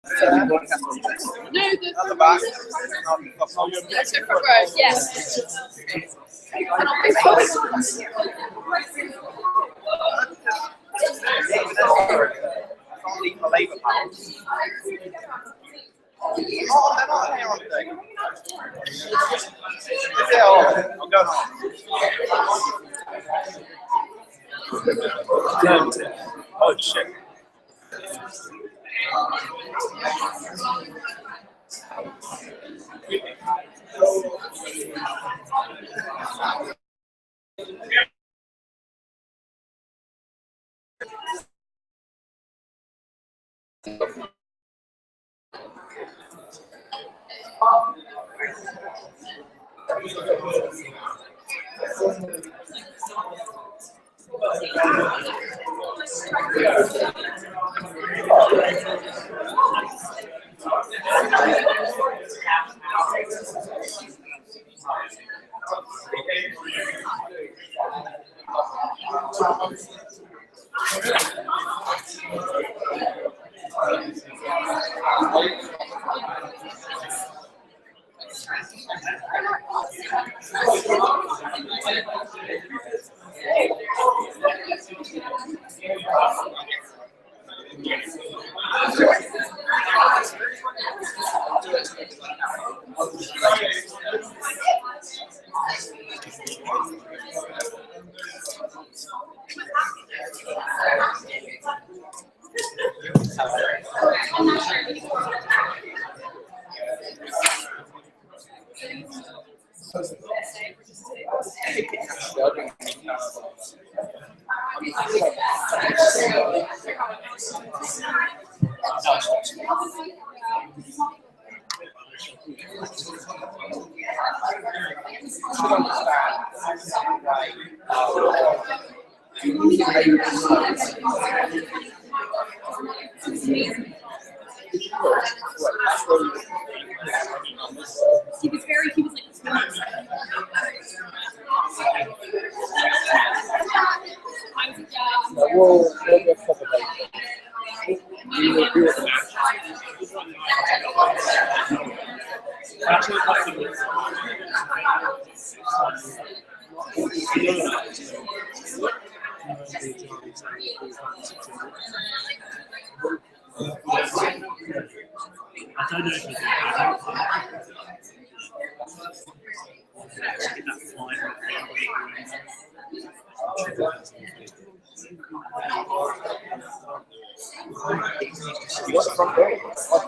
No, the back. Let's go for road, yeah. Oh shit.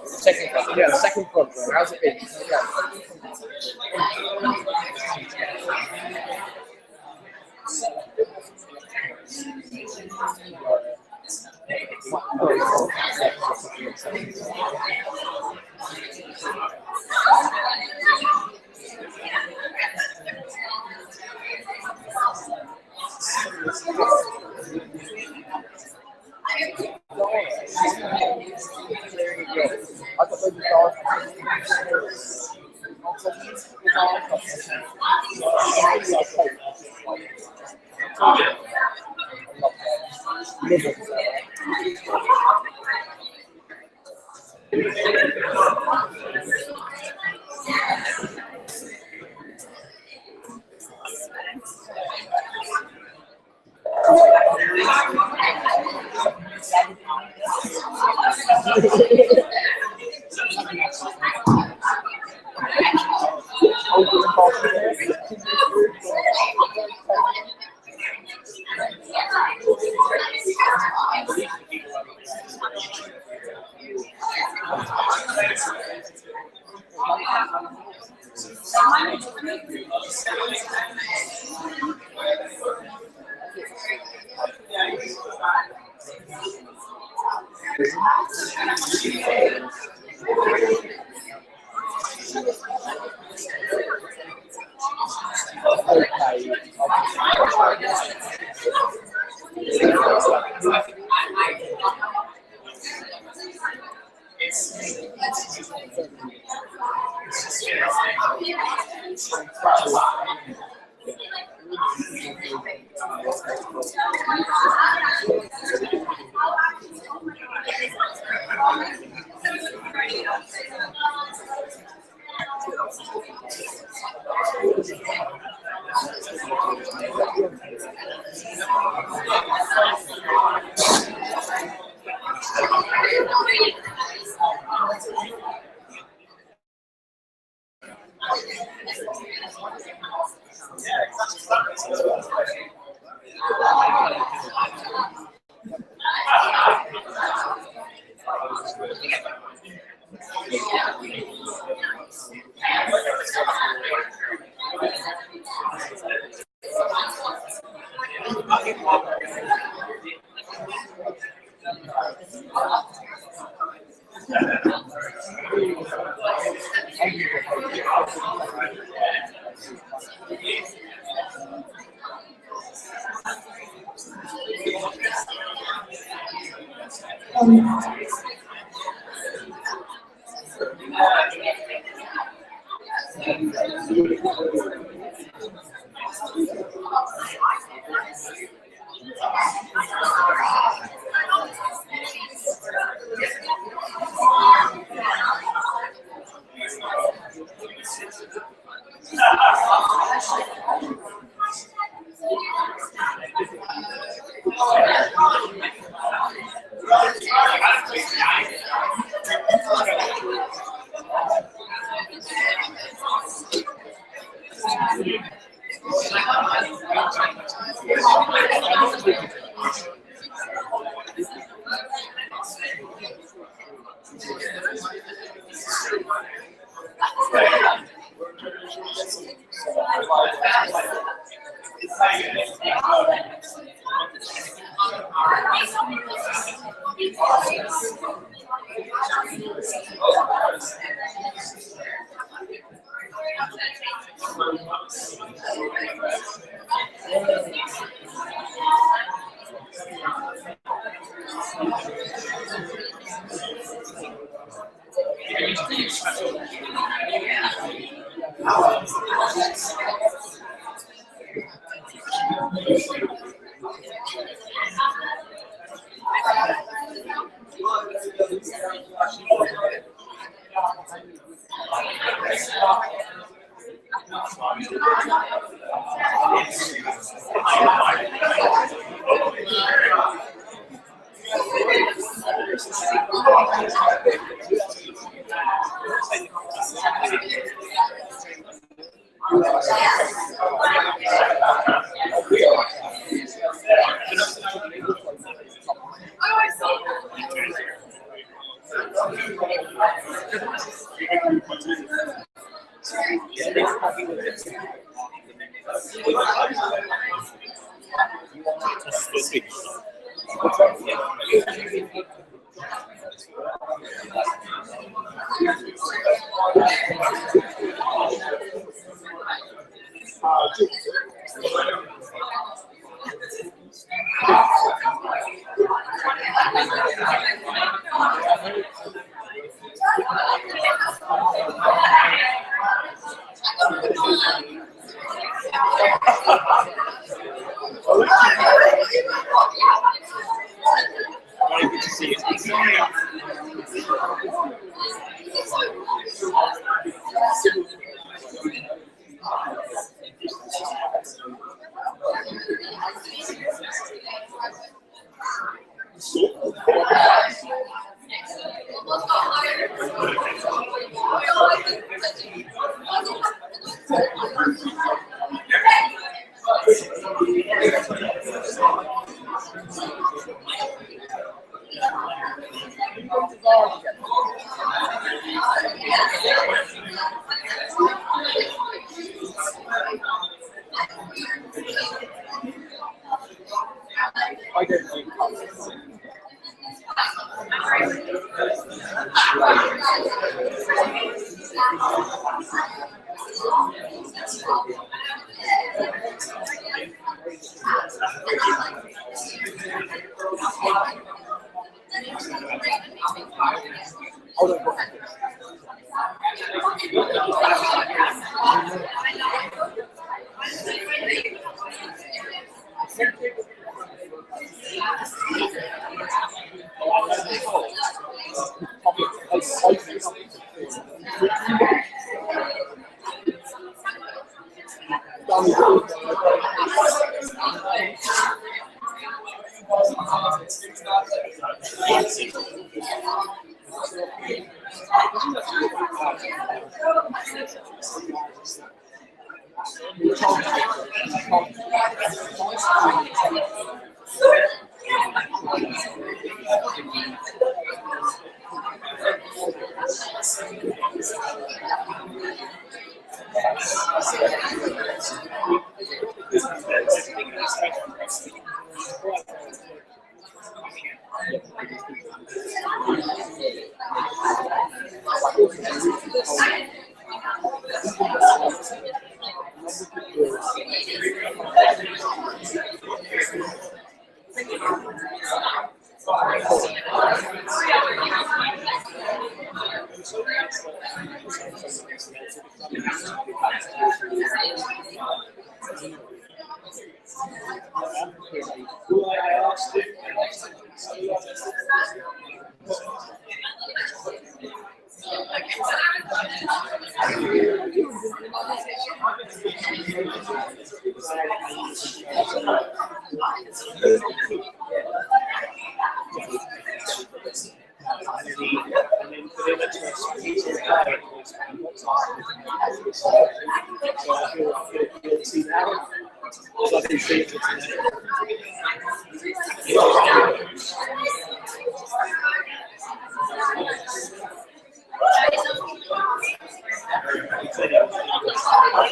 Second front. Yeah, second front. How's it been?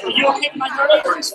You okay with my directions?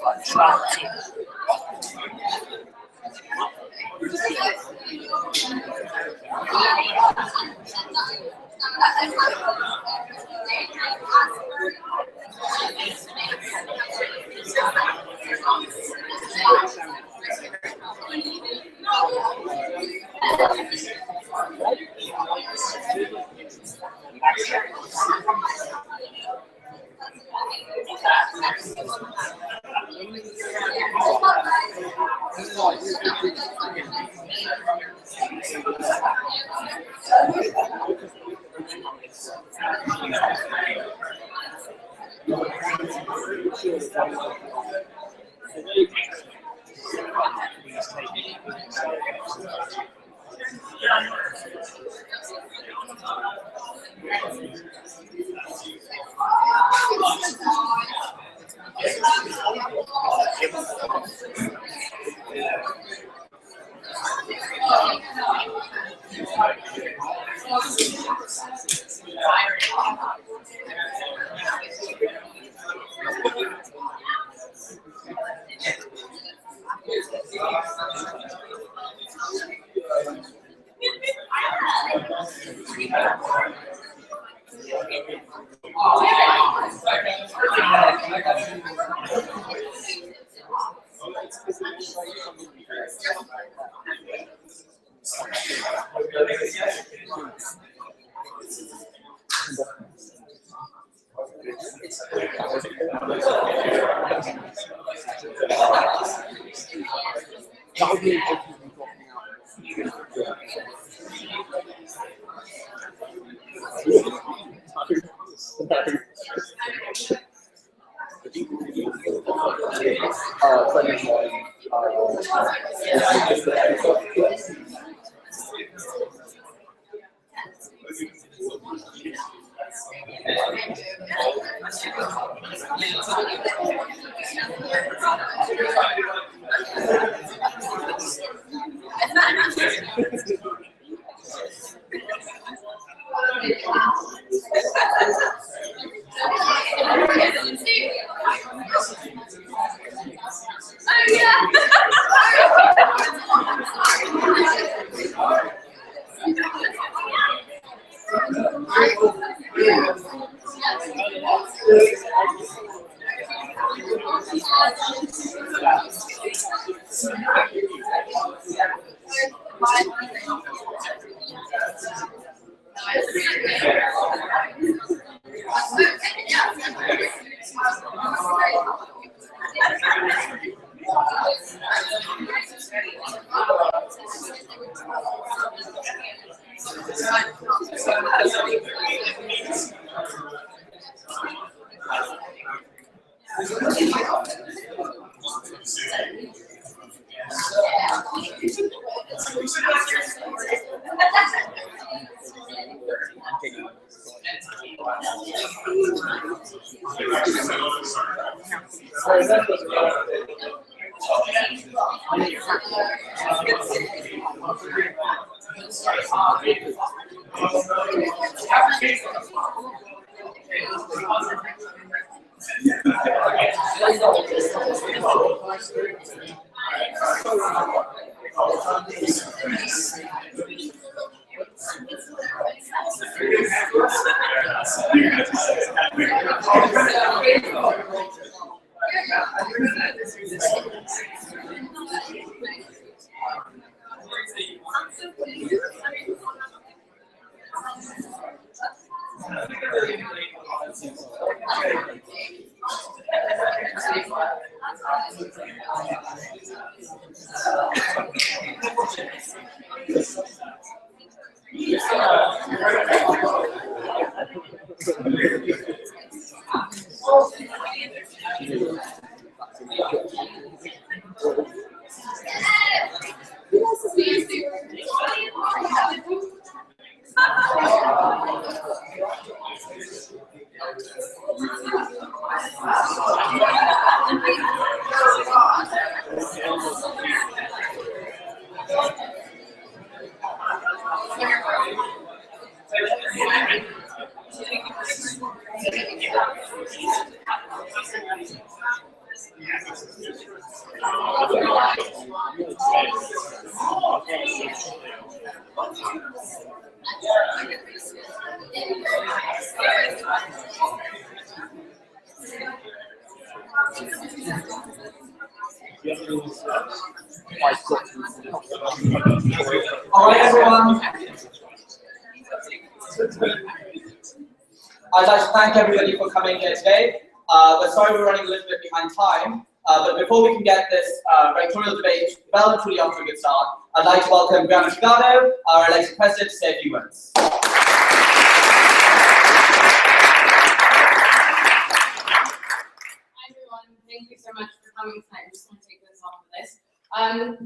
All right, everyone. I'd like to thank everybody for coming here today. We're sorry we're running a little bit behind time, but before we can get this rectorial debate well and truly off to a good start, I'd like to welcome EUDU, our elected president, to say a few words. Hi everyone, thank you so much for coming tonight. I'm just going to take this off of this.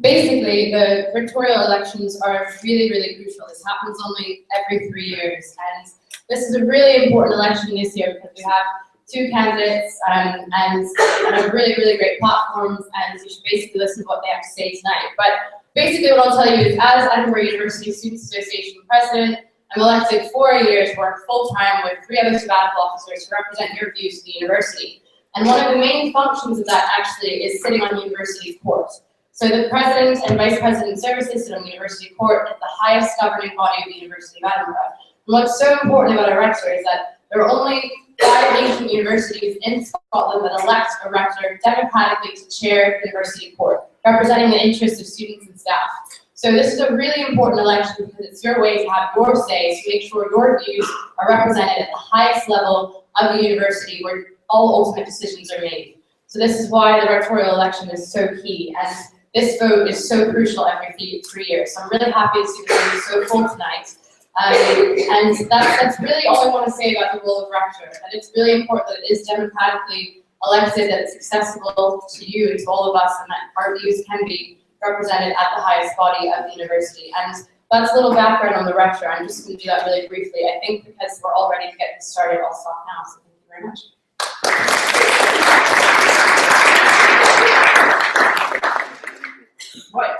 Basically, the rectorial elections are really, really crucial. This happens only every 3 years, and this is a really important election this year because we have two candidates and have really, really great platforms, and you should basically listen to what they have to say tonight. But basically what I'll tell you is, as Edinburgh University Students Association President, I'm elected 4 years, work full-time with 3 other sabbatical officers to represent your views to the university. And one of the main functions of that actually is sitting on the university's court. So the President and Vice President services sit on the university court at the highest governing body of the University of Edinburgh. And what's so important about a rector is that there are only 5 ancient universities in Scotland that elect a rector democratically to chair the university court, representing the interests of students and staff. So this is a really important election because it's your way to have your say, to make sure your views are represented at the highest level of the university where all ultimate decisions are made. So this is why the rectorial election is so key, and this vote is so crucial every 3 years. So I'm really happy to see the room is so full tonight. And that's really all I want to say about the role of rector. And it's really important that it is democratically elected, that it's accessible to you and to all of us, and that our views can be represented at the highest body of the university. And that's a little background on the rector. I'm just going to do that really briefly. I think because we're all ready to get this started, I'll stop now. So thank you very much. Right.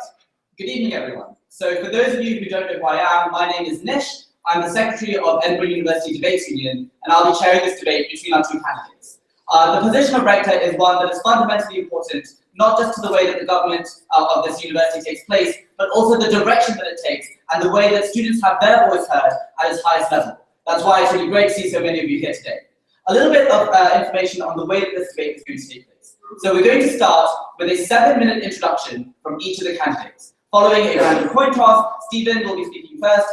Good evening, everyone. So for those of you who don't know who I am, my name is Nish. I'm the Secretary of Edinburgh University Debate Union, and I'll be chairing this debate between our 2 candidates. The position of rector is one that is fundamentally important, not just to the way that the government of this university takes place, but also the direction that it takes and the way that students have their voice heard at its highest level. That's why it's really great to see so many of you here today. A little bit of information on the way that this debate is going to take place. So we're going to start with a 7-minute introduction from each of the candidates. Following a random coin toss, Stephen will be speaking first,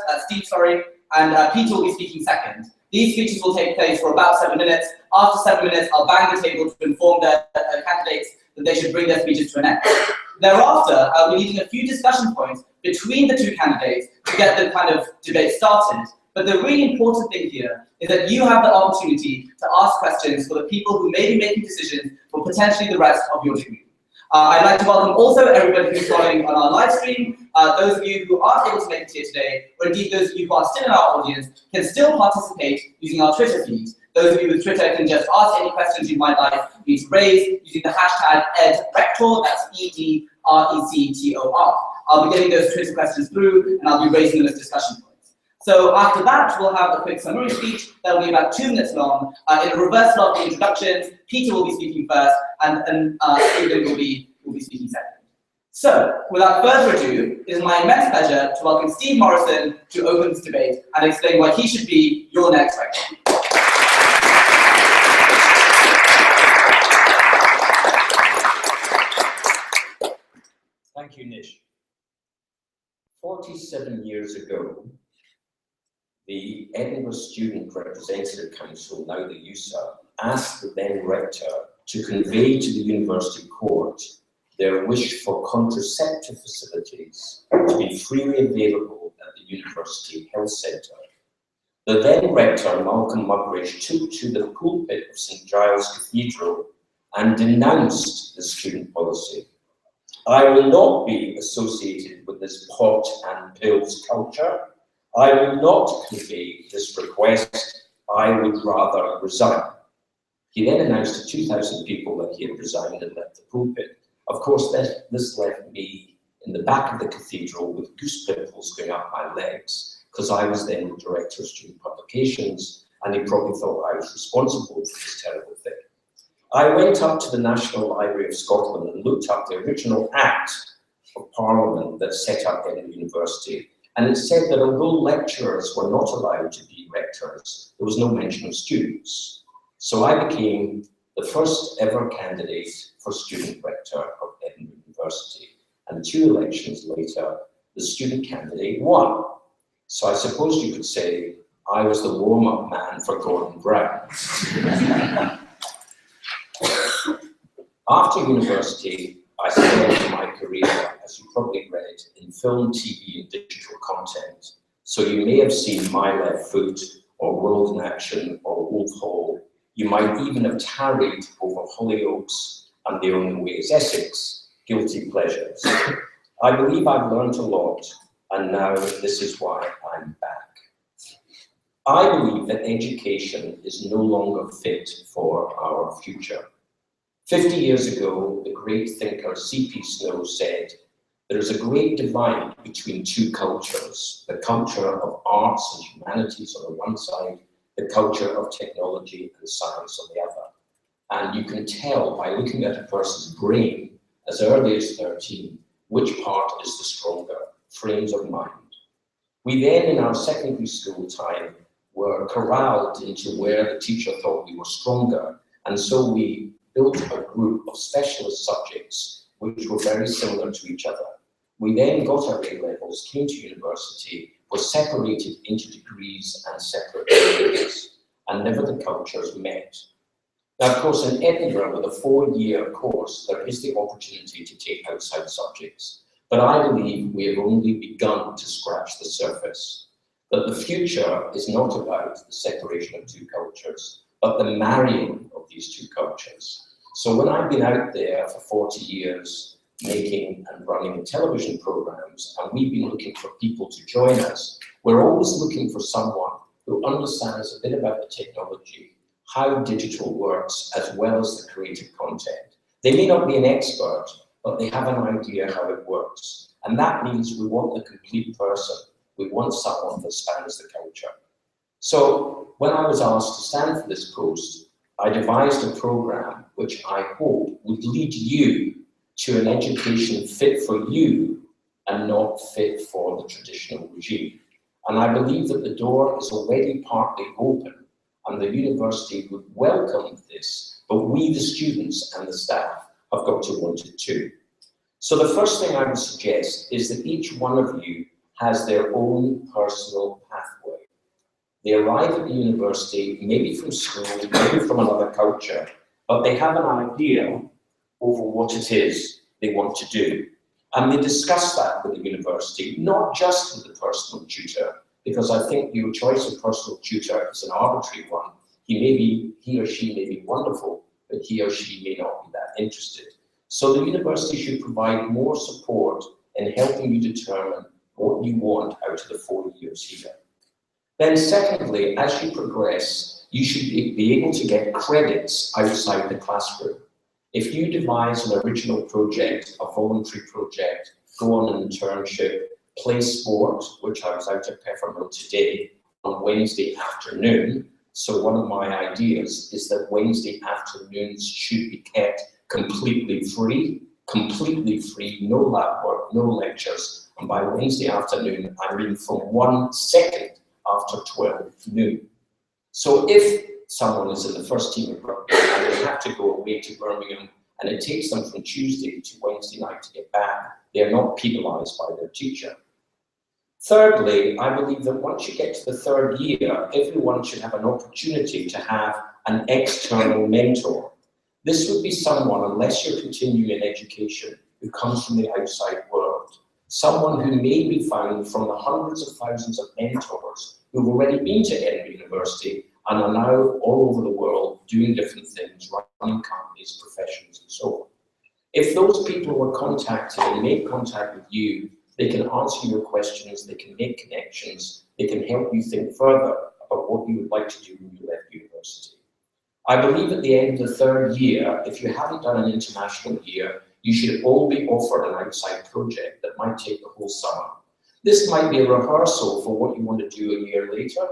and Peter will be speaking second. These speeches will take place for about 7 minutes. After 7 minutes, I'll bang the table to inform the candidates that they should bring their speeches to an end. Thereafter, I'll be leaving a few discussion points between the 2 candidates to get the kind of debate started. But the really important thing here is that you have the opportunity to ask questions for the people who may be making decisions for potentially the rest of your degree. I'd like to welcome also everybody who's following on our live stream. Those of you who aren't able to make it here today, or indeed those of you who are still in our audience, can still participate using our Twitter feed. Those of you with Twitter can just ask any questions you might like me to raise using the hashtag #EdRector, that's EDRECTOR. I'll be getting those Twitter questions through, and I'll be raising them as discussion points. So after that, we'll have a quick summary speech that will be about 2 minutes long. In a reversal of the introductions, Peter will be speaking first, and Stephen will be speaking second. So, without further ado, it is my immense pleasure to welcome Steve Morrison to open this debate and explain why he should be your next rector. Thank you, Nish. 47 years ago, the Edinburgh Student Representative Council, now the EUSA, asked the then rector to convey to the university court their wish for contraceptive facilities to be freely available at the university health centre. The then rector, Malcolm Muggeridge, took to the pulpit of St Giles Cathedral and denounced the student policy. I will not be associated with this pot and pills culture. I will not convey this request. I would rather resign. He then announced to 2,000 people that he had resigned and left the pulpit. Of course, this left me in the back of the cathedral with goose pimples going up my legs, because I was then the director of student publications, and he probably thought I was responsible for this terrible thing. I went up to the National Library of Scotland and looked up the original Act of Parliament that set up Edinburgh University, and it said that although lecturers were not allowed to be rectors, there was no mention of students. So I became the first ever candidate for student rector of Edinburgh University, and 2 elections later, the student candidate won. So I suppose you could say I was the warm-up man for Gordon Brown. After university, I spent my career, as you probably read, in film, TV, and digital content. So you may have seen My Left Foot, or World in Action, or Wolf Hall. You might even have tarried over Hollyoaks and The Only Way is Essex, guilty pleasures. I believe I've learned a lot, and now this is why I'm back. I believe that education is no longer fit for our future. 50 years ago, the great thinker C.P. Snow said, there is a great divide between 2 cultures, the culture of arts and humanities on the one side, the culture of technology and science on the other. And you can tell by looking at a person's brain as early as 13, which part is the stronger, frames of mind. We then, in our secondary school time, were corralled into where the teacher thought we were stronger, and so we built a group of specialist subjects which were very similar to each other. We then got our A-levels, came to university, were separated into degrees and separate areas, and never the cultures met. Now, of course, in Edinburgh, with a 4-year course, there is the opportunity to take outside subjects, but I believe we have only begun to scratch the surface. That the future is not about the separation of 2 cultures, but the marrying of these 2 cultures. So when I've been out there for 40 years, making and running television programs, and we've been looking for people to join us, we're always looking for someone who understands a bit about the technology, how digital works, as well as the creative content. They may not be an expert, but they have an idea how it works. And that means we want the complete person. We want someone that spans the culture. So when I was asked to stand for this post, I devised a program which I hope would lead you to an education fit for you and not fit for the traditional regime. And I believe that the door is already partly open and the university would welcome this, but we, the students and the staff, have got to want it too. So the first thing I would suggest is that each one of you has their own personal pathway. They arrive at the university, maybe from school, maybe from another culture, but they have an idea over what it is they want to do. And they discuss that with the university, not just with the personal tutor, because I think your choice of personal tutor is an arbitrary one. He or she may be wonderful, but he or she may not be that interested. So the university should provide more support in helping you determine what you want out of the 4 years here. Then secondly, as you progress, you should be able to get credits outside the classroom. If you devise an original project, a voluntary project, go on an internship, play sport, which I was out at Peppermill today on Wednesday afternoon. So one of my ideas is that Wednesday afternoons should be kept completely free, no lab work, no lectures. And by Wednesday afternoon, I mean from 1 second after 12 noon. So if someone is in the first team of rugby and they have to go away to Birmingham and it takes them from Tuesday to Wednesday night to get back, they are not penalised by their teacher. Thirdly, I believe that once you get to the 3rd year, everyone should have an opportunity to have an external mentor. This would be someone, unless you're continuing in education, who comes from the outside world. Someone who may be found from the hundreds of thousands of mentors who've already been to Edinburgh University and are now all over the world doing different things, running companies, professions, and so on. If those people were contacted and make contact with you, they can answer your questions, they can make connections, they can help you think further about what you would like to do when you left university. I believe at the end of the 3rd year, if you haven't done an international year, you should all be offered an outside project that might take the whole summer. This might be a rehearsal for what you want to do a year later,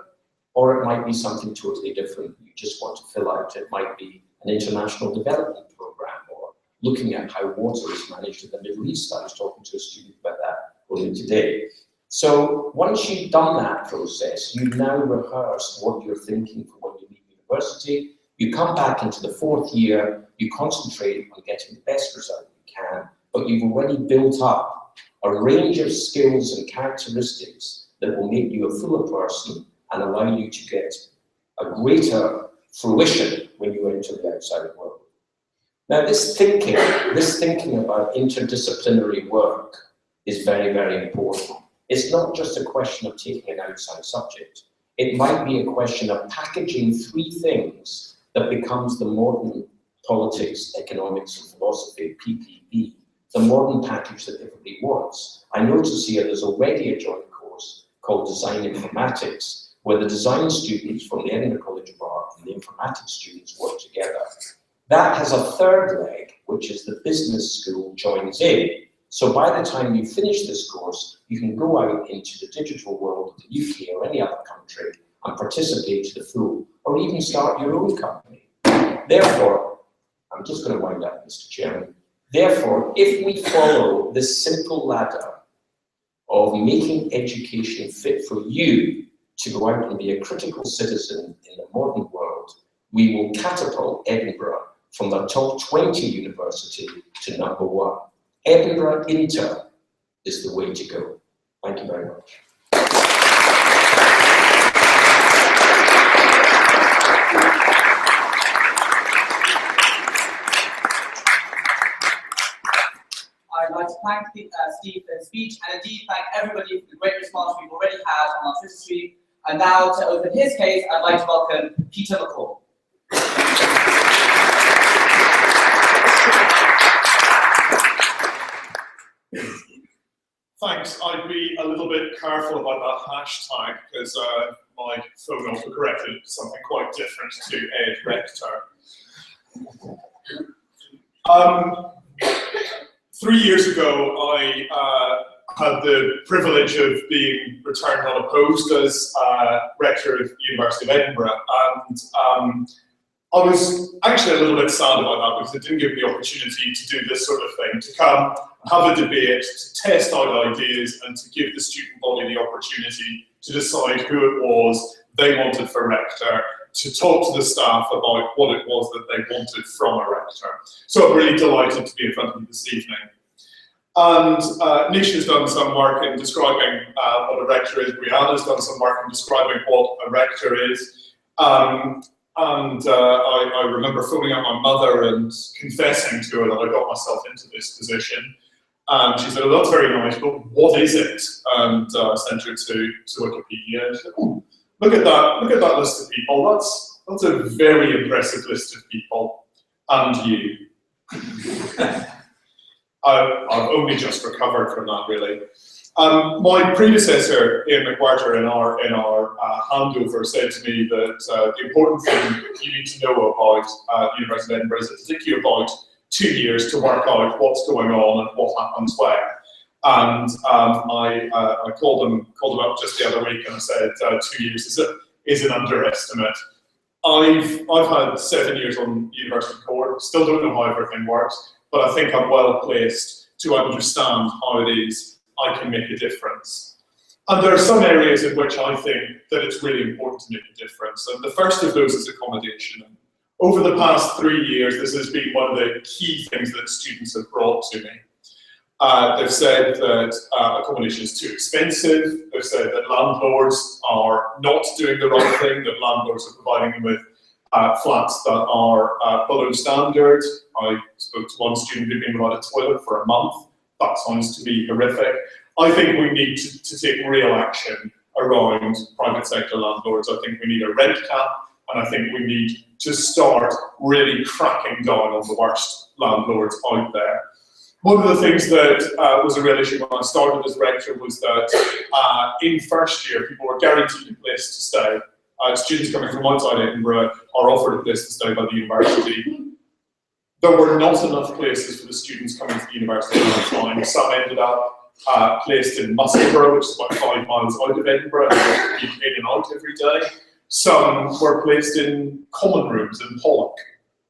or it might be something totally different you just want to fill out. It might be an international development program, or looking at how water is managed in the Middle East. I was talking to a student about that earlier today. So once you've done that process, you now rehearse what you're thinking for when you leave university. You come back into the 4th year, you concentrate on getting the best result you can, but you've already built up a range of skills and characteristics that will make you a fuller person and allow you to get a greater fruition when you enter the outside world. Now this thinking about interdisciplinary work is very, very important. It's not just a question of taking an outside subject. It might be a question of packaging 3 things that becomes the modern politics, economics, and philosophy, PPE, the modern package that everybody wants. I notice here there's already a joint course called Design Informatics, where the design students from the Edinburgh College of Art and the informatics students work together. That has a 3rd leg, which is the business school joins in. So by the time you finish this course, you can go out into the digital world of the UK or any other country and participate to the full, or even start your own company. Therefore, I'm just going to wind up, Mr. Chairman. Therefore, if we follow this simple ladder of making education fit for you to go out and be a critical citizen in the modern world, we will catapult Edinburgh from the top 20 university to #1. Edinburgh Inter is the way to go. Thank you very much. I'd like to thank Steve for his speech, and indeed thank everybody for the great response we've already had on our Twitter stream. And now, to open his case, I'd like to welcome Peter McColl. Thanks. I'd be a little bit careful about that hashtag because my phone autocorrected to something quite different to Ed Rector. 3 years ago, I had the privilege of being returned unopposed as Rector of the University of Edinburgh, and I was actually a little bit sad about that because it didn't give me the opportunity to do this sort of thing, to come, have a debate, to test out ideas, and to give the student body the opportunity to decide who it was they wanted for Rector, to talk to the staff about what it was that they wanted from a Rector. So I'm really delighted to be in front of you this evening. And Nish has done some work in describing what a Rector is, Brianna's done some work in describing what a Rector is. I remember phoning up my mother and confessing to her that I got myself into this position. And she said, "Oh, that's very nice, but what is it?" And I sent her to Wikipedia. And she said, "Oh, look at that list of people. That's a very impressive list of people. And you." I've only just recovered from that, really. My predecessor, Ian McWhirter, in our handover, said to me that the important thing you need to know about University of Edinburgh is it takes you about 2 years to work out what's going on and what happens where. And I called him up just the other week and I said 2 years is an underestimate. I've had 7 years on university court, still don't know how everything works, but I think I'm well placed to understand how it is I can make a difference. And there are some areas in which I think that it's really important to make a difference. And the first of those is accommodation. Over the past 3 years, this has been one of the key things that students have brought to me. They've said that accommodation is too expensive. They've said that landlords are not doing the right thing, that landlords are providing them with flats that are below standard. I spoke to one student who'd been without a toilet for a month. That sounds to me horrific. I think we need to take real action around private sector landlords. I think we need a rent cap, and I think we need to start really cracking down on the worst landlords out there. One of the things that was a real issue when I started as rector was that in first year, people were guaranteed a place to stay. Students coming from outside Edinburgh are offered a place to stay by the university. There were not enough places for the students coming to the university at the time. Some ended up placed in Musselburgh, which is about 5 miles out of Edinburgh, and they were in and out every day. Some were placed in common rooms in Pollock.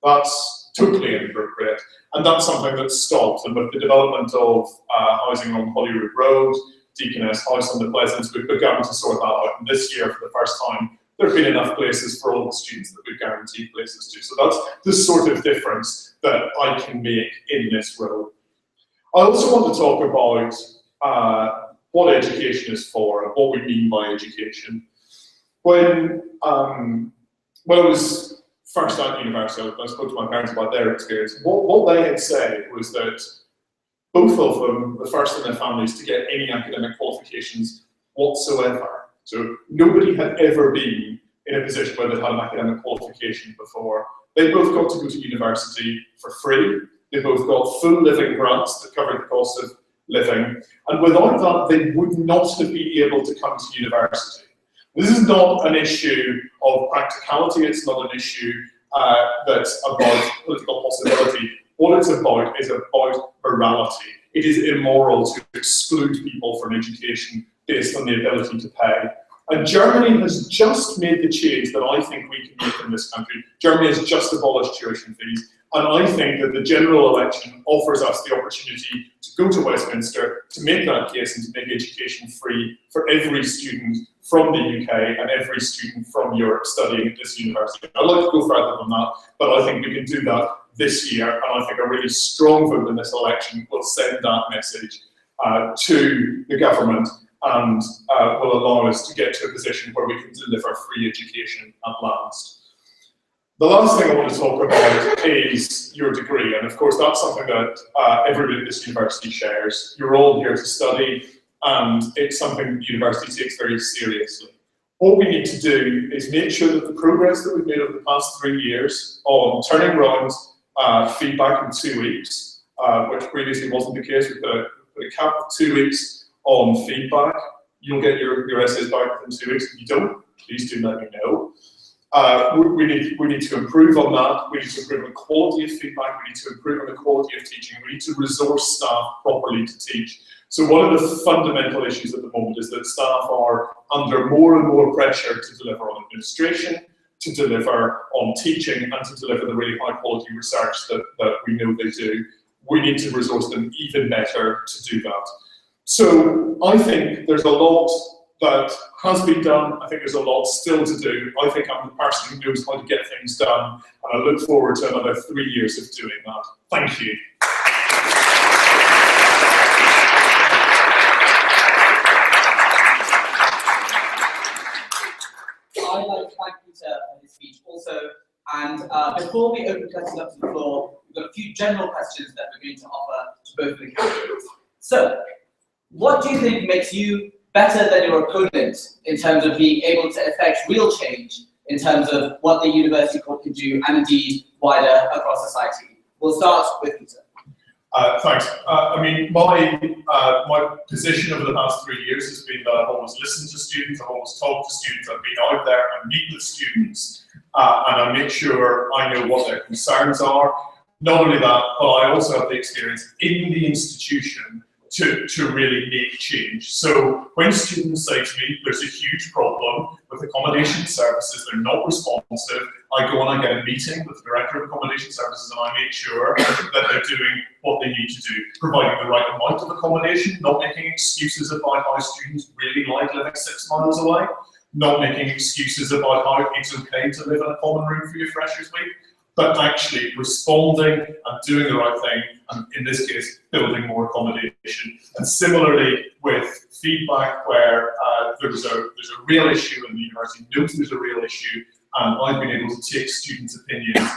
That's totally inappropriate, and that's something that's stopped. And with the development of housing on Holyrood Road, Deaconess House on the Pleasance, we've begun to sort that out. And this year, for the first time, there have been enough places for all the students that we've guaranteed places to. So that's the sort of difference that I can make in this role. I also want to talk about what education is for and what we mean by education. When I was first at university, I spoke to my parents about their experience. What they had said was that both of them were first in their families to get any academic qualifications whatsoever. So nobody had ever been in a position where they'd had an academic qualification before. They both got to go to university for free. They both got full living grants that covered the cost of living. And without that, they would not have been able to come to university. This is not an issue of practicality. It's not an issue that's about political possibility. What it's about is about morality. It is immoral to exclude people from education based on the ability to pay. And Germany has just made the change that I think we can make in this country. Germany has just abolished tuition fees. And I think that the general election offers us the opportunity to go to Westminster, to make that case and to make education free for every student from the UK and every student from Europe studying at this university. I'd like to go further than that, but I think we can do that this year. And I think a really strong vote in this election will send that message to the government and will allow us to get to a position where we can deliver free education at last. The last thing I want to talk about is your degree, and of course that's something that everybody at this university shares. You're all here to study, and it's something that the university takes very seriously. What we need to do is make sure that the progress that we've made over the past 3 years on turning around feedback in 2 weeks, which previously wasn't the case. We put a cap of 2 weeks on feedback. You'll get your essays back within 2 weeks. If you don't, please do let me know. We need to improve on that. We need to improve on the quality of feedback. We need to improve on the quality of teaching. We need to resource staff properly to teach. So one of the fundamental issues at the moment is that staff are under more and more pressure to deliver on administration, to deliver on teaching, and to deliver the really high quality research that we know they do. We need to resource them even better to do that. So I think there's a lot that has been done. I think there's a lot still to do. I think I'm the person who knows how to get things done, and I look forward to another 3 years of doing that. Thank you. I'd like to thank Peter for his speech also. And before we open questions up to the floor, we've got a few general questions that we're going to offer to both of the candidates. So, what do you think makes you better than your opponent in terms of being able to effect real change in terms of what the university court can do and indeed wider across society? We'll start with Peter. Thanks. I mean, my position over the past 3 years has been that I've always listened to students, I've always talked to students, I've been out there and meet with students, and I make sure I know what their concerns are. Not only that, but I also have the experience in the institution to really make change. So when students say to me, there's a huge problem with accommodation services, they're not responsive, I go and I get a meeting with the Director of Accommodation Services and I make sure that they're doing what they need to do, providing the right amount of accommodation, not making excuses about how students really like living 6 miles away, not making excuses about how it's okay to live in a common room for your Freshers' Week, but actually responding and doing the right thing, and in this case, building more accommodation. And similarly with feedback where there's a real issue and the university knows there's a real issue, and I've been able to take students' opinions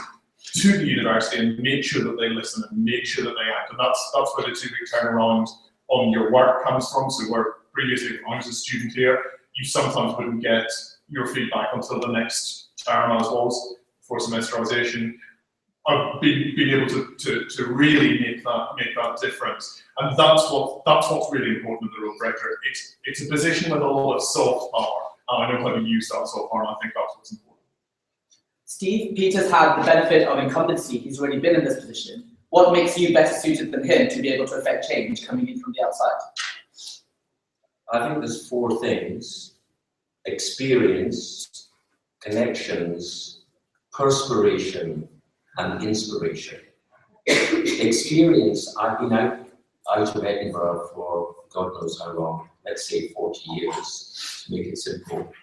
to the university and make sure that they listen and make sure that they act. And that's where the 2-week turnaround on your work comes from. So where previously, when I was a student here, you sometimes wouldn't get your feedback until the next term, as was for semesterization. I've been able to really make that difference, and that's what's really important in the role of rector. It's a position with a lot of soft power, and I know how to use that soft power, and I think that's what's important. Steve, Peter's had the benefit of incumbency. He's already been in this position. What makes you better suited than him to be able to affect change coming in from the outside? I think there's 4 things: experience, connections, perspiration, and inspiration. Experience, I've been out of Edinburgh for God knows how long, let's say 40 years, to make it simple.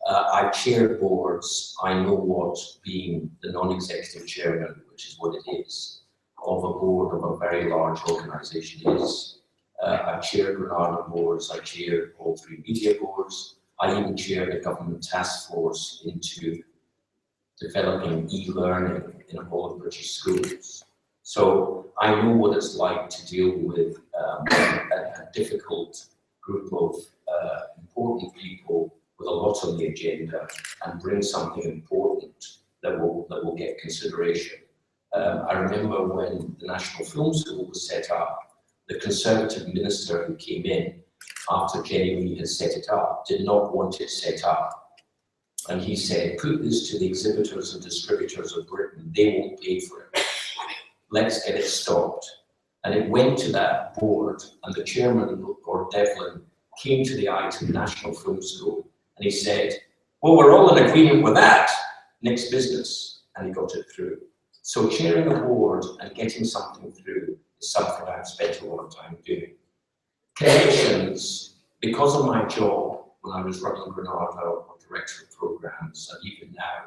I've chaired boards. I know what being the non-executive chairman, which is what it is, of a board of a very large organisation is. I've chaired Granada boards, I chaired all 3 media boards. I even chaired a government task force into developing e-learning in all of British schools. So I know what it's like to deal with a difficult group of important people with a lot on the agenda and bring something important that will get consideration. I remember when the National Film School was set up, the Conservative minister who came in after Jenny Lee had set it up did not want it set up. And he said, put this to the exhibitors and distributors of Britain, they won't pay for it. Let's get it stopped. And it went to that board, and the chairman, Lord Devlin, came to the item National Film School, and he said, well, we're all in agreement with that, next business, and he got it through. So chairing a board and getting something through is something I've spent a lot of time doing. Connections, because of my job, when I was running Granada or director of programs, and even now,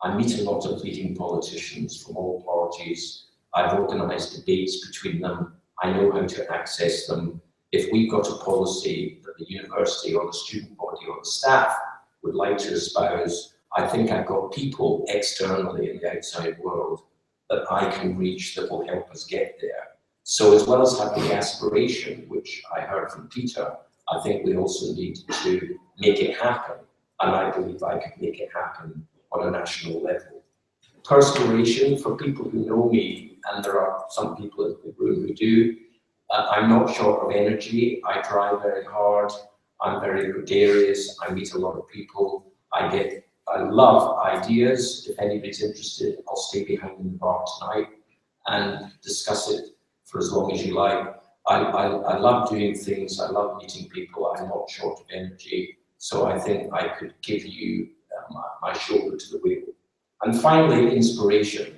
I meet a lot of leading politicians from all parties. I've organised debates between them. I know how to access them. If we've got a policy that the university or the student body or the staff would like to espouse, I think I've got people externally in the outside world that I can reach that will help us get there. So as well as having the aspiration, which I heard from Peter, I think we also need to make it happen, and I believe I could make it happen on a national level. Perspiration, for people who know me, and there are some people in the room who do, I'm not short of energy. I try very hard. I'm very gregarious. I meet a lot of people. I love ideas. If anybody's interested, I'll stay behind in the bar tonight and discuss it for as long as you like. I love doing things. I love meeting people. I'm not short of energy. So I think I could give you my shoulder to the wheel. And finally, inspiration.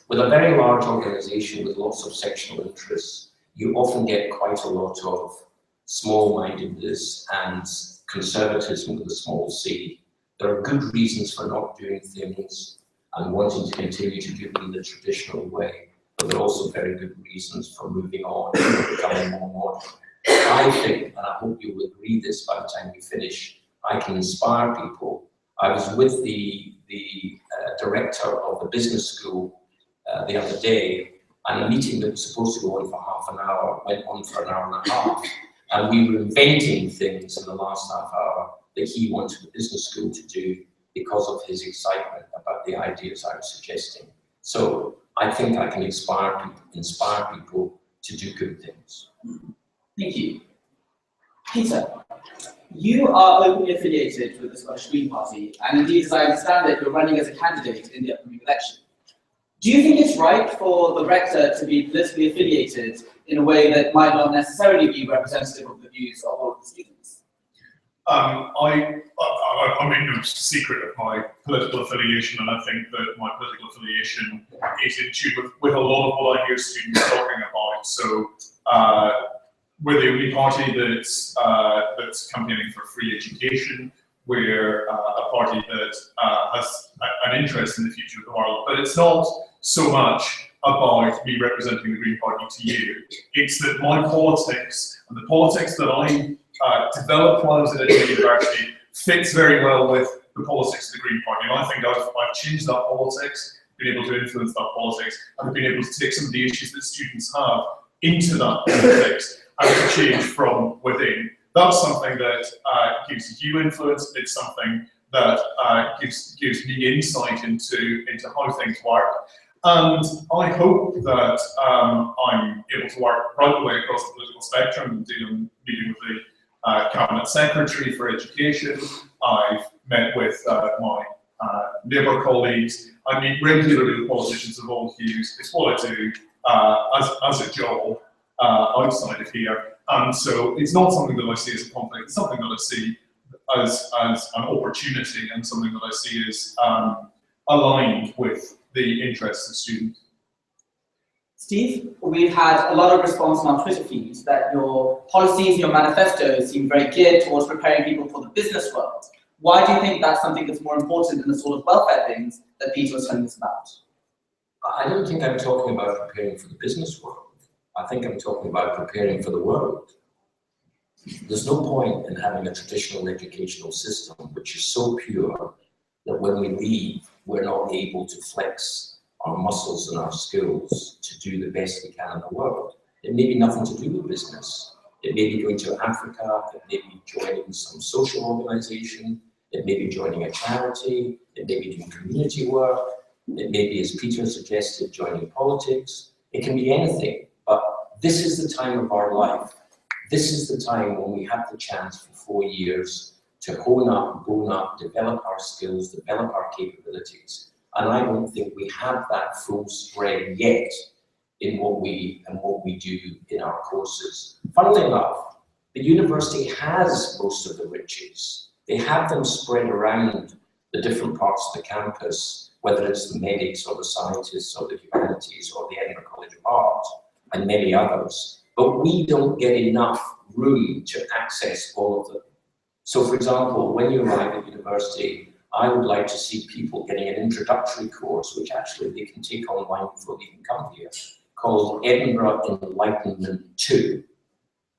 With a very large organisation with lots of sectional interests, you often get quite a lot of small-mindedness and conservatism with a small c. There are good reasons for not doing things and wanting to continue to do them the traditional way, but there are also very good reasons for moving on and becoming more modern. I think, and I hope you will agree this by the time we finish, I can inspire people. I was with the director of the business school the other day, and a meeting that was supposed to go on for half an hour went on for an hour and a half, and we were inventing things in the last half hour that he wanted the business school to do because of his excitement about the ideas I was suggesting. So I think I can inspire people to do good things. Thank you. Peter, you are openly affiliated with the Scottish Green Party, and indeed, as I understand it, you're running as a candidate in the upcoming election. Do you think it's right for the rector to be politically affiliated in a way that might not necessarily be representative of the views of all of the students? I make no secret of my political affiliation, and I think that my political affiliation is in tune with a lot of what I hear students talking about. So we're the only party that's campaigning for free education. We're a party that has an interest in the future of the world, but it's not so much about me representing the Green Party to you. It's that my politics and the politics that I developed while I was at Edinburgh University fits very well with the politics of the Green Party. And I think I've changed that politics, been able to influence that politics, and have been able to take some of the issues that students have into that politics and to change from within. That's something that gives you influence. It's something that gives me insight into how things work. And I hope that I'm able to work right the way across the political spectrum. I'm meeting with the Cabinet Secretary for Education. I've met with my Labour colleagues. I meet regularly with politicians of all hues. It's what I do as a job outside of here. And so it's not something that I see as a conflict. It's something that I see as an opportunity, and something that I see as aligned with the interests of students. Steve, we've had a lot of response on our Twitter feeds that your policies, your manifestos seem very geared towards preparing people for the business world. Why do you think that's something that's more important than the sort of welfare things that Peter was telling us about? I don't think I'm talking about preparing for the business world. I think I'm talking about preparing for the world. There's no point in having a traditional educational system which is so pure that when we leave, we're not able to flex our muscles and our skills to do the best we can in the world. It may be nothing to do with business. It may be going to Africa, it may be joining some social organization, it may be joining a charity, it may be doing community work, it may be, as Peter suggested, joining politics. It can be anything, but this is the time of our life. This is the time when we have the chance for 4 years to hone up, bone up, develop our skills, develop our capabilities. And I don't think we have that full spread yet in what we do in our courses. Funnily enough, the university has most of the riches. They have them spread around the different parts of the campus, whether it's the medics or the scientists or the humanities or the Edinburgh College of Art and many others. But we don't get enough room to access all of them. So for example, when you arrive at university, I would like to see people getting an introductory course, which actually they can take online before they can come here, called Edinburgh Enlightenment 2,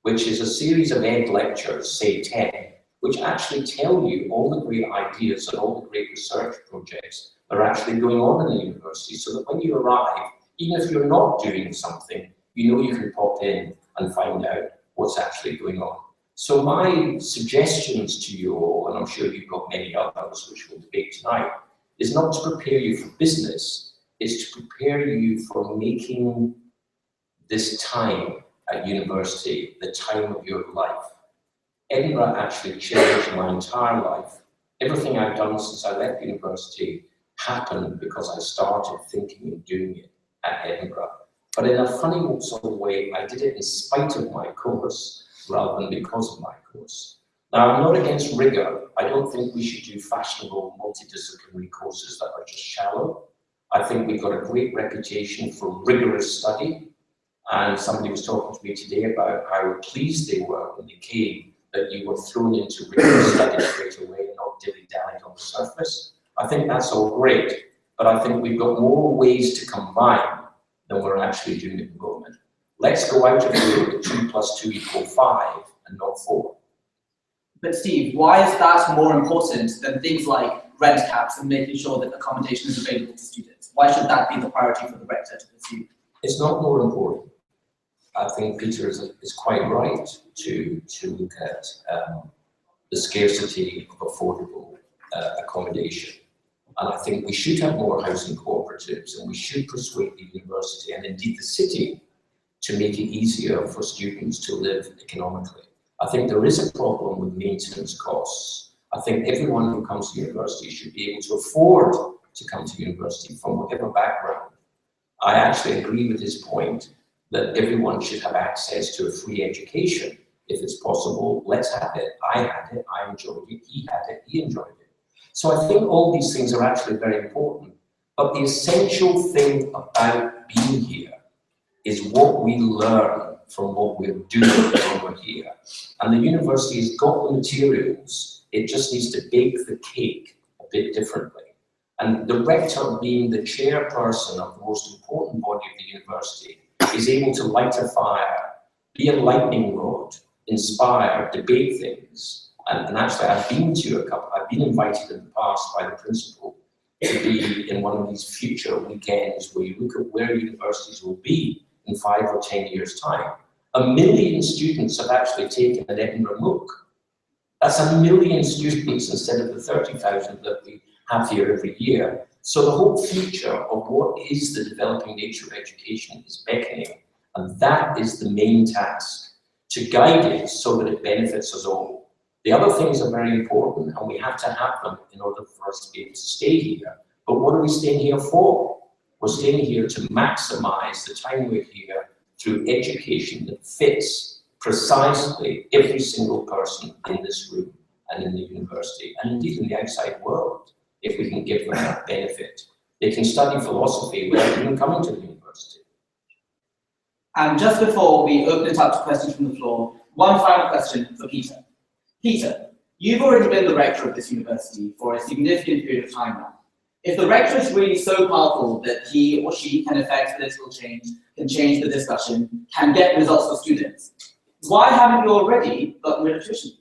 which is a series of ed lectures, say 10, which actually tell you all the great ideas and all the great research projects that are actually going on in the university, so that when you arrive, even if you're not doing something, you know you can pop in and find out what's actually going on. So my suggestions to you all, and I'm sure you've got many others which we'll debate tonight, is not to prepare you for business, it's to prepare you for making this time at university the time of your life. Edinburgh actually changed my entire life. Everything I've done since I left university happened because I started thinking and doing it at Edinburgh. But in a funny sort of way, I did it in spite of my course rather than because of my course. Now, I'm not against rigor. I don't think we should do fashionable multidisciplinary courses that are just shallow. I think we've got a great reputation for rigorous study. And somebody was talking to me today about how pleased they were when they came that you were thrown into rigorous study straight away and not dilly-dallied on the surface. I think that's all great, but I think we've got more ways to combine than we're actually doing at the moment. Let's go out of here with 2 + 2 = 5 and not 4. But Steve, why is that more important than things like rent caps and making sure that accommodation is available to students? Why should that be the priority for the rector to pursue? It's not more important. I think Peter is quite right to look at the scarcity of affordable accommodation. And I think we should have more housing cooperatives alternatives, and we should persuade the university and indeed the city to make it easier for students to live economically. I think there is a problem with maintenance costs. I think everyone who comes to university should be able to afford to come to university from whatever background. I actually agree with his point that everyone should have access to a free education. If it's possible, let's have it. I had it, I enjoyed it, he had it, he enjoyed it. So I think all these things are actually very important. But the essential thing about being here is what we learn from what we're doing when we're here. And the university has got the materials, it just needs to bake the cake a bit differently. And the rector, being the chairperson of the most important body of the university, is able to light a fire, be a lightning rod, inspire, debate things. And actually, I've been invited in the past by the principal to be in one of these future weekends where you look at where universities will be in 5 or 10 years' time. 1 million students have actually taken an Edinburgh MOOC. That's 1 million students instead of the 30,000 that we have here every year. So the whole future of what is the developing nature of education is beckoning, and that is the main task, to guide it so that it benefits us all. The other things are very important, and we have to have them in order for us to be able to stay here. But what are we staying here for? We're staying here to maximize the time we're here through education that fits precisely every single person in this room and in the university, and indeed in the outside world, if we can give them that benefit. They can study philosophy without even coming to the university. And just before we open it up to questions from the floor, one final question for Peter. Peter, you've already been the rector of this university for a significant period of time now. If the rector is really so powerful that he or she can affect political change, can change the discussion, can get results for students, why haven't you already gotten rid of tuition?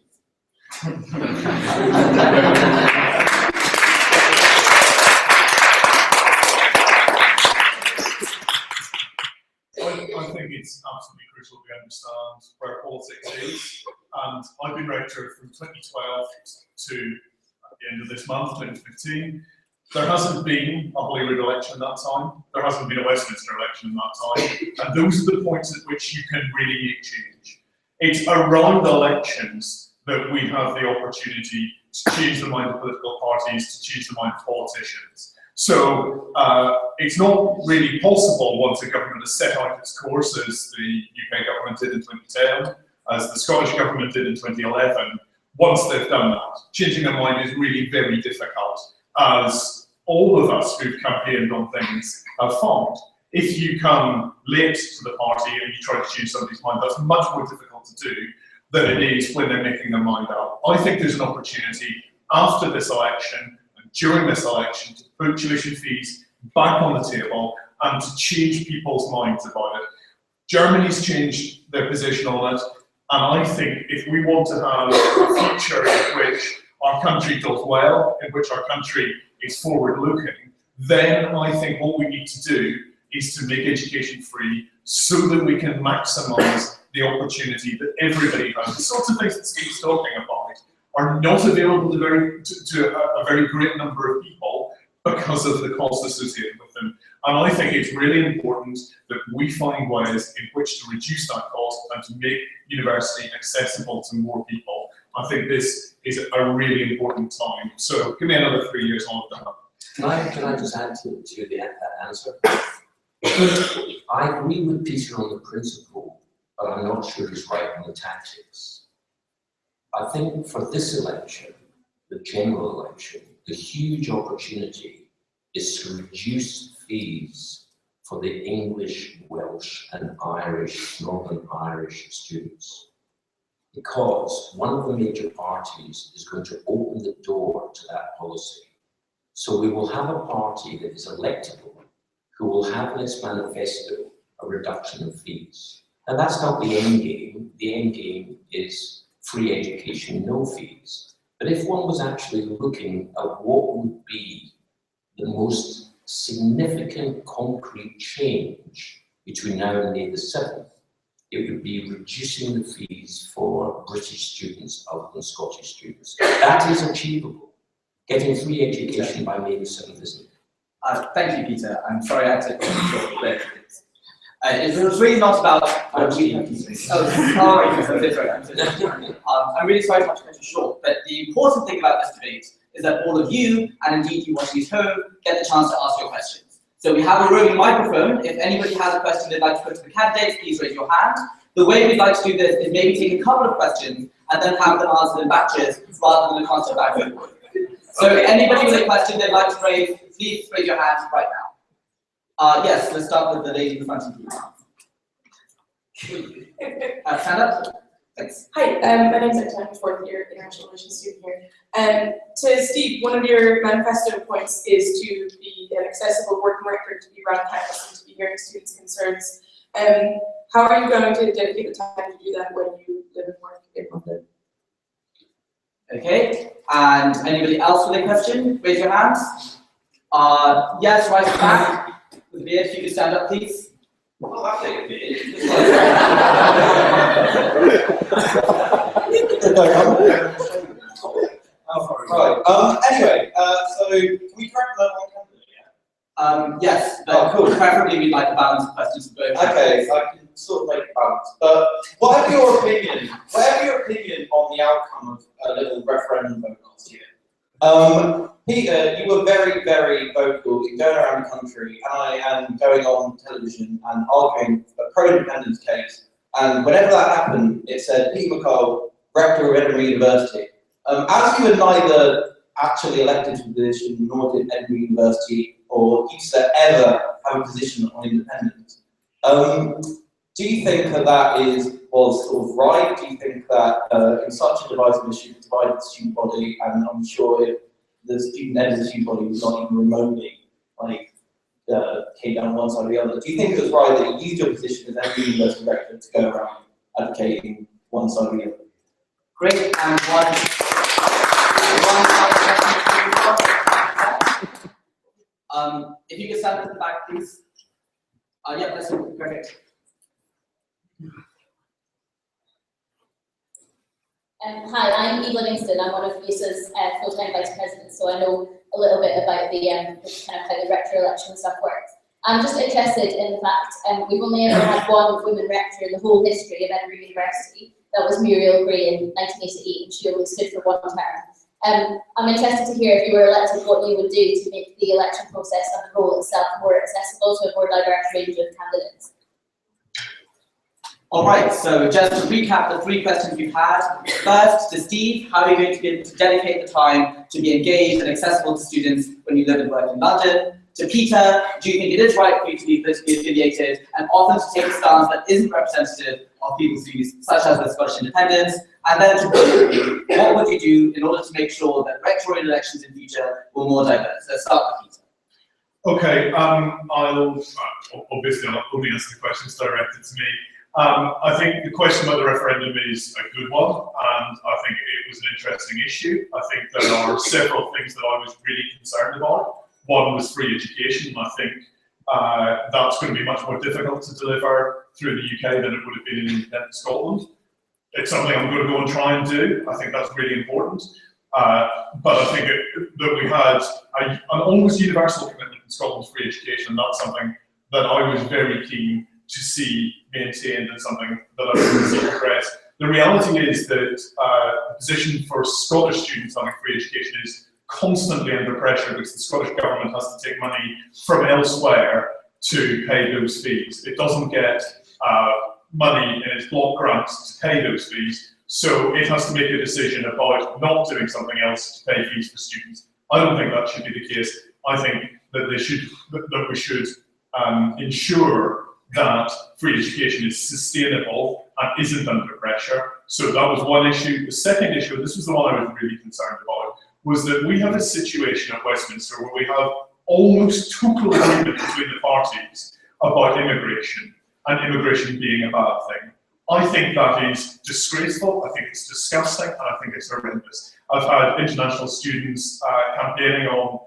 I think it's absolutely crucial we understand where politics is. And I've been rector from 2012 to the end of this month, 2015. There hasn't been a Holyrood election in that time. There hasn't been a Westminster election in that time. And those are the points at which you can really make change. It's around elections that we have the opportunity to change the mind of political parties, to change the mind of politicians. So it's not really possible once a government has set out its course, as the UK government did in 2010, as the Scottish government did in 2011. Once they've done that, changing their mind is really very difficult, as all of us who've campaigned on things have found. If you come late to the party and you try to change somebody's mind, that's much more difficult to do than it is when they're making their mind up. I think there's an opportunity after this election and during this election to put tuition fees back on the table and to change people's minds about it. Germany's changed their position on it, and I think if we want to have a future in which our country does well, in which our country is forward-looking, then I think what we need to do is to make education free so that we can maximise the opportunity that everybody has. The sorts of things that Steve's talking about are not available to a very great number of people because of the cost associated with them. And I think it's really important that we find ways in which to reduce that cost and to make university accessible to more people. I think this is a really important time. So give me another 3 years on that. Can I just add to that answer? I agree with Peter on the principle, but I'm not sure he's right on the tactics. I think for this election, the general election, the huge opportunity is to reduce fees for the English, Welsh and Irish, Northern Irish students. Because one of the major parties is going to open the door to that policy. So we will have a party that is electable, who will have in its manifesto a reduction of fees. And that's not the end game. The end game is free education, no fees. But if one was actually looking at what would be the most significant concrete change between now and May the 7th, it would be reducing the fees for British students other than Scottish students. That is achievable. Getting free education by May the 7th isn't. Thank you, Peter. I'm sorry I had to cut you short, but it was really not about. I'm really sorry to have to cut you short, but the important thing about this debate is that all of you, and indeed you watching at home, get the chance to ask your questions. So we have a roving microphone. If anybody has a question they'd like to put to the candidates, please raise your hand. The way we'd like to do this is maybe take a couple of questions and then have them answered in batches rather than a constant back and forth. So anybody with a question they'd like to raise, please raise your hand right now. Yes, let's start with the lady in front of you. Stand up. Thanks. Hi, my name's Anita, I'm a fourth year international relations student here. To Steve, one of your manifesto points is to be an accessible working record, to be around campus and to be hearing students' concerns. How are you going to dedicate the time to do that when you live and work in London? Okay, and anybody else with a question? Raise your hands. Yes, right back. With the beard, if you could stand up, please. Well, I'll take a beard. Right. Anyway, so can we correct that one candidate? Yes, but cool. Preferably we'd like a balance of questions for both. Okay, so I can sort of make a balance. But whatever your opinion on the outcome of a little referendum vote last year, Peter, you were very, very vocal in going around the country and going on television and arguing a pro-independence case. And whenever that happened, it said Peter McColl, Rector of Edinburgh University. As you were neither actually elected to the position, nor did Edinburgh University or EUSA ever have a position on independence, do you think that was sort of right? Do you think that in such a divisive issue, divided the student body, and I'm sure if the student editor student body was not even remotely came down one side or the other, do you think it was right that you used your position as Edinburgh University rector to go around advocating one side or the other? Great, and one if you could stand at the back, please. Yeah, that's perfect. Hi, I'm Eve Livingston. I'm one of EUSA's full-time vice presidents, so I know a little bit about the kind of how the rector election stuff works. I'm just interested in the fact we've only ever had one woman rector in the whole history of Edinburgh University. That was Muriel Gray in 1988, and she only stood for one term. I'm interested to hear, if you were elected, what you would do to make the election process and the role itself more accessible to a more diverse range of candidates. All right, so just to recap the three questions we've had. First, to Steve, how are you going to be able to dedicate the time to be engaged and accessible to students when you live and work in London? To Peter, do you think it is right for you to be politically affiliated and often to take a stance that isn't representative of people's views, such as the Scottish independence? And then to Peter, what would you do in order to make sure that rectorial elections in future were more diverse? Let's start with Peter. Okay, I'll obviously I'll only answer the questions directed to me. I think the question about the referendum is a good one, and I think it was an interesting issue. I think there are several things that I was really concerned about. One was free education, and I think that's going to be much more difficult to deliver through the UK than it would have been in independent Scotland. It's something I'm going to go and try and do. I think that's really important. But I think that we had an almost universal commitment in Scotland to free education, and that's something that I was very keen to see maintained and something that I want to see progress. The reality is that the position for Scottish students having free education is constantly under pressure because the Scottish government has to take money from elsewhere to pay those fees. It doesn't get money in its block grants to pay those fees, so it has to make a decision about not doing something else to pay fees for students. I don't think that should be the case. I think that we should ensure that free education is sustainable and isn't under pressure. So that was one issue. The second issue, and this was the one I was really concerned about, was that we have a situation at Westminster where we have almost total agreement between the parties about immigration, and immigration being a bad thing. I think that is disgraceful, I think it's disgusting, and I think it's horrendous. I've had international students campaigning on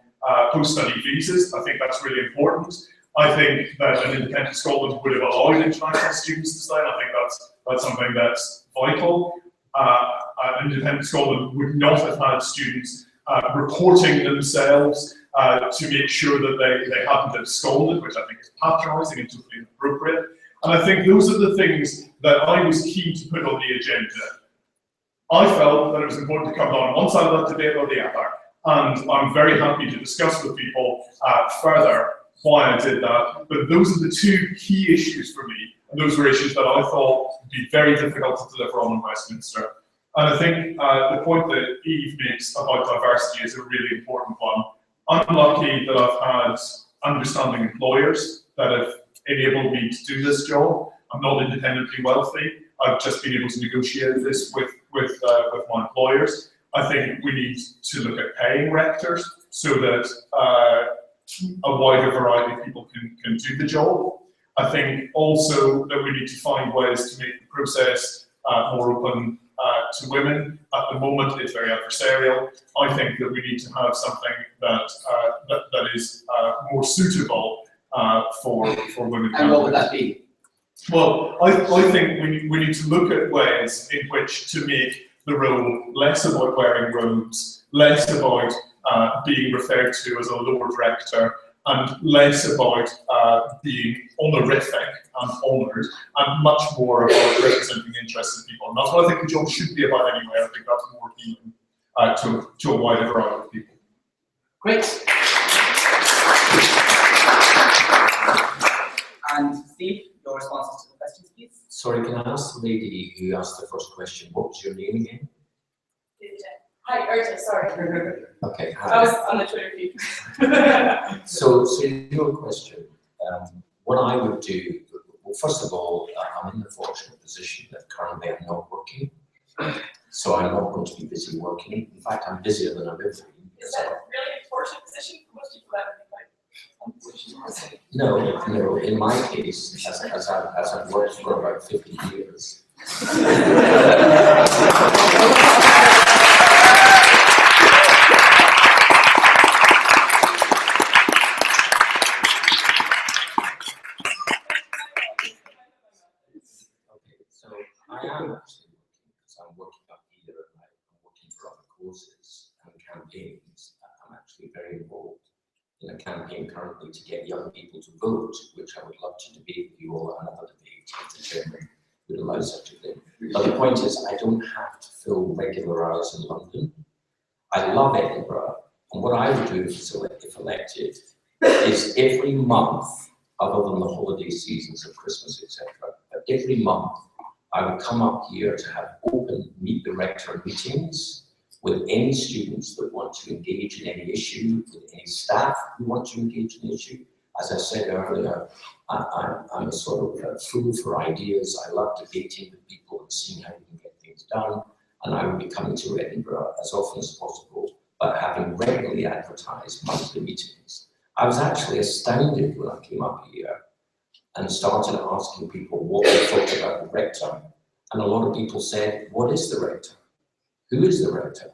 post-study visas. I think that's really important. I think that an independent Scotland would have allowed international students to stay. I think that's something that's vital. An independent Scotland would not have had students reporting themselves to make sure that they hadn't absconded, which I think is patronising and totally inappropriate. And I think those are the things that I was keen to put on the agenda. I felt that it was important to come down on one side of that debate or the other, and I'm very happy to discuss with people further why I did that. But those are the two key issues for me, and those were issues that I thought would be very difficult to deliver on in Westminster. And I think the point that Eve makes about diversity is a really important one. I'm lucky that I've had understanding employers that have enabled me to do this job. I'm not independently wealthy. I've just been able to negotiate this with my employers. I think we need to look at paying rectors so that a wider variety of people can do the job. I think also that we need to find ways to make the process more open to women. At the moment, it's very adversarial. I think that we need to have something that is more suitable for women. And what would that be? Well, I think we need to look at ways in which to make the role less about wearing robes, less about being referred to as a Lord Rector, and less about being honorific and honoured, and much more about representing the interests of people. And that's what I think the job should be about anyway. I think that's more appealing to a wider variety of people. Great. And Steve, your responses to the questions, please. Sorry, can I ask the lady who asked the first question, what was your name again? Hi, Urta, sorry. Okay, hi. I was on the Twitter feed. So your question, what I would do, well, first of all, I'm in the fortunate position that currently I'm not working, so I'm not going to be busy working. In fact, I'm busier than I've ever been. Is that really a fortunate position? Most people have No, in my case, as I've worked for about 50 years. I am actually working because I'm working up here and I'm working for other courses and campaigns. I'm actually very involved in a campaign currently to get young people to vote, which I would love to debate with you all at another debate if the chairman would allow such a thing. But the point is, I don't have to fill regular hours in London. I love Edinburgh, and what I would do if elected is every month, other than the holiday seasons of Christmas, etc., but every month I would come up here to have open Meet the Rector meetings with any students that want to engage in any issue, with any staff who want to engage in an issue. As I said earlier, I'm a sort of a fool for ideas. I love debating with people and seeing how we can get things done. And I would be coming to Edinburgh as often as possible, but having regularly advertised monthly meetings. I was actually astounded when I came up here and started asking people what they thought about the rector. And a lot of people said, what is the rector? Who is the rector?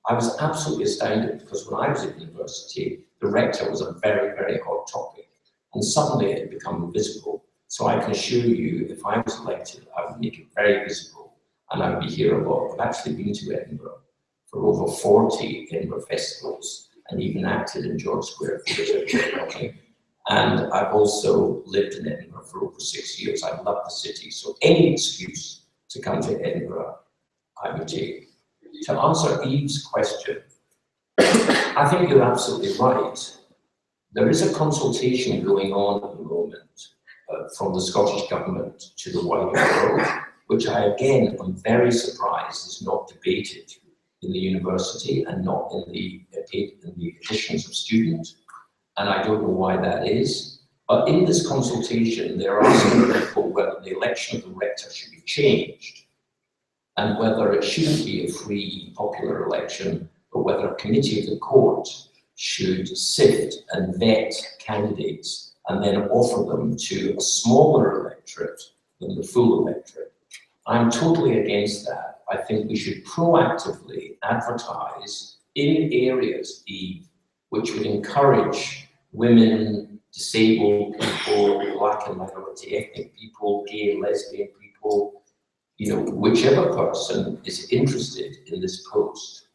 I was absolutely astounded because when I was at university, the rector was a very, very hot topic. And suddenly it had become visible. So I can assure you, if I was elected, I would make it very visible and I would be here a lot. I've actually been to Edinburgh for over 40 Edinburgh festivals and even acted in George Square Theatre. And I've also lived in Edinburgh for over 6 years. I love the city, so any excuse to come to Edinburgh, I would take. To answer Eve's question, I think you're absolutely right. There is a consultation going on at the moment from the Scottish Government to the wider world, which I again am very surprised is not debated in the university and not in the editions of students. And I don't know why that is. But in this consultation, they're asking people whether the election of the rector should be changed and whether it shouldn't be a free, popular election, but whether a committee of the court should sift and vet candidates and then offer them to a smaller electorate than the full electorate. I'm totally against that. I think we should proactively advertise in areas, Eve, which would encourage women, disabled people, black and minority ethnic people, gay and lesbian people, you know, whichever person is interested in this post.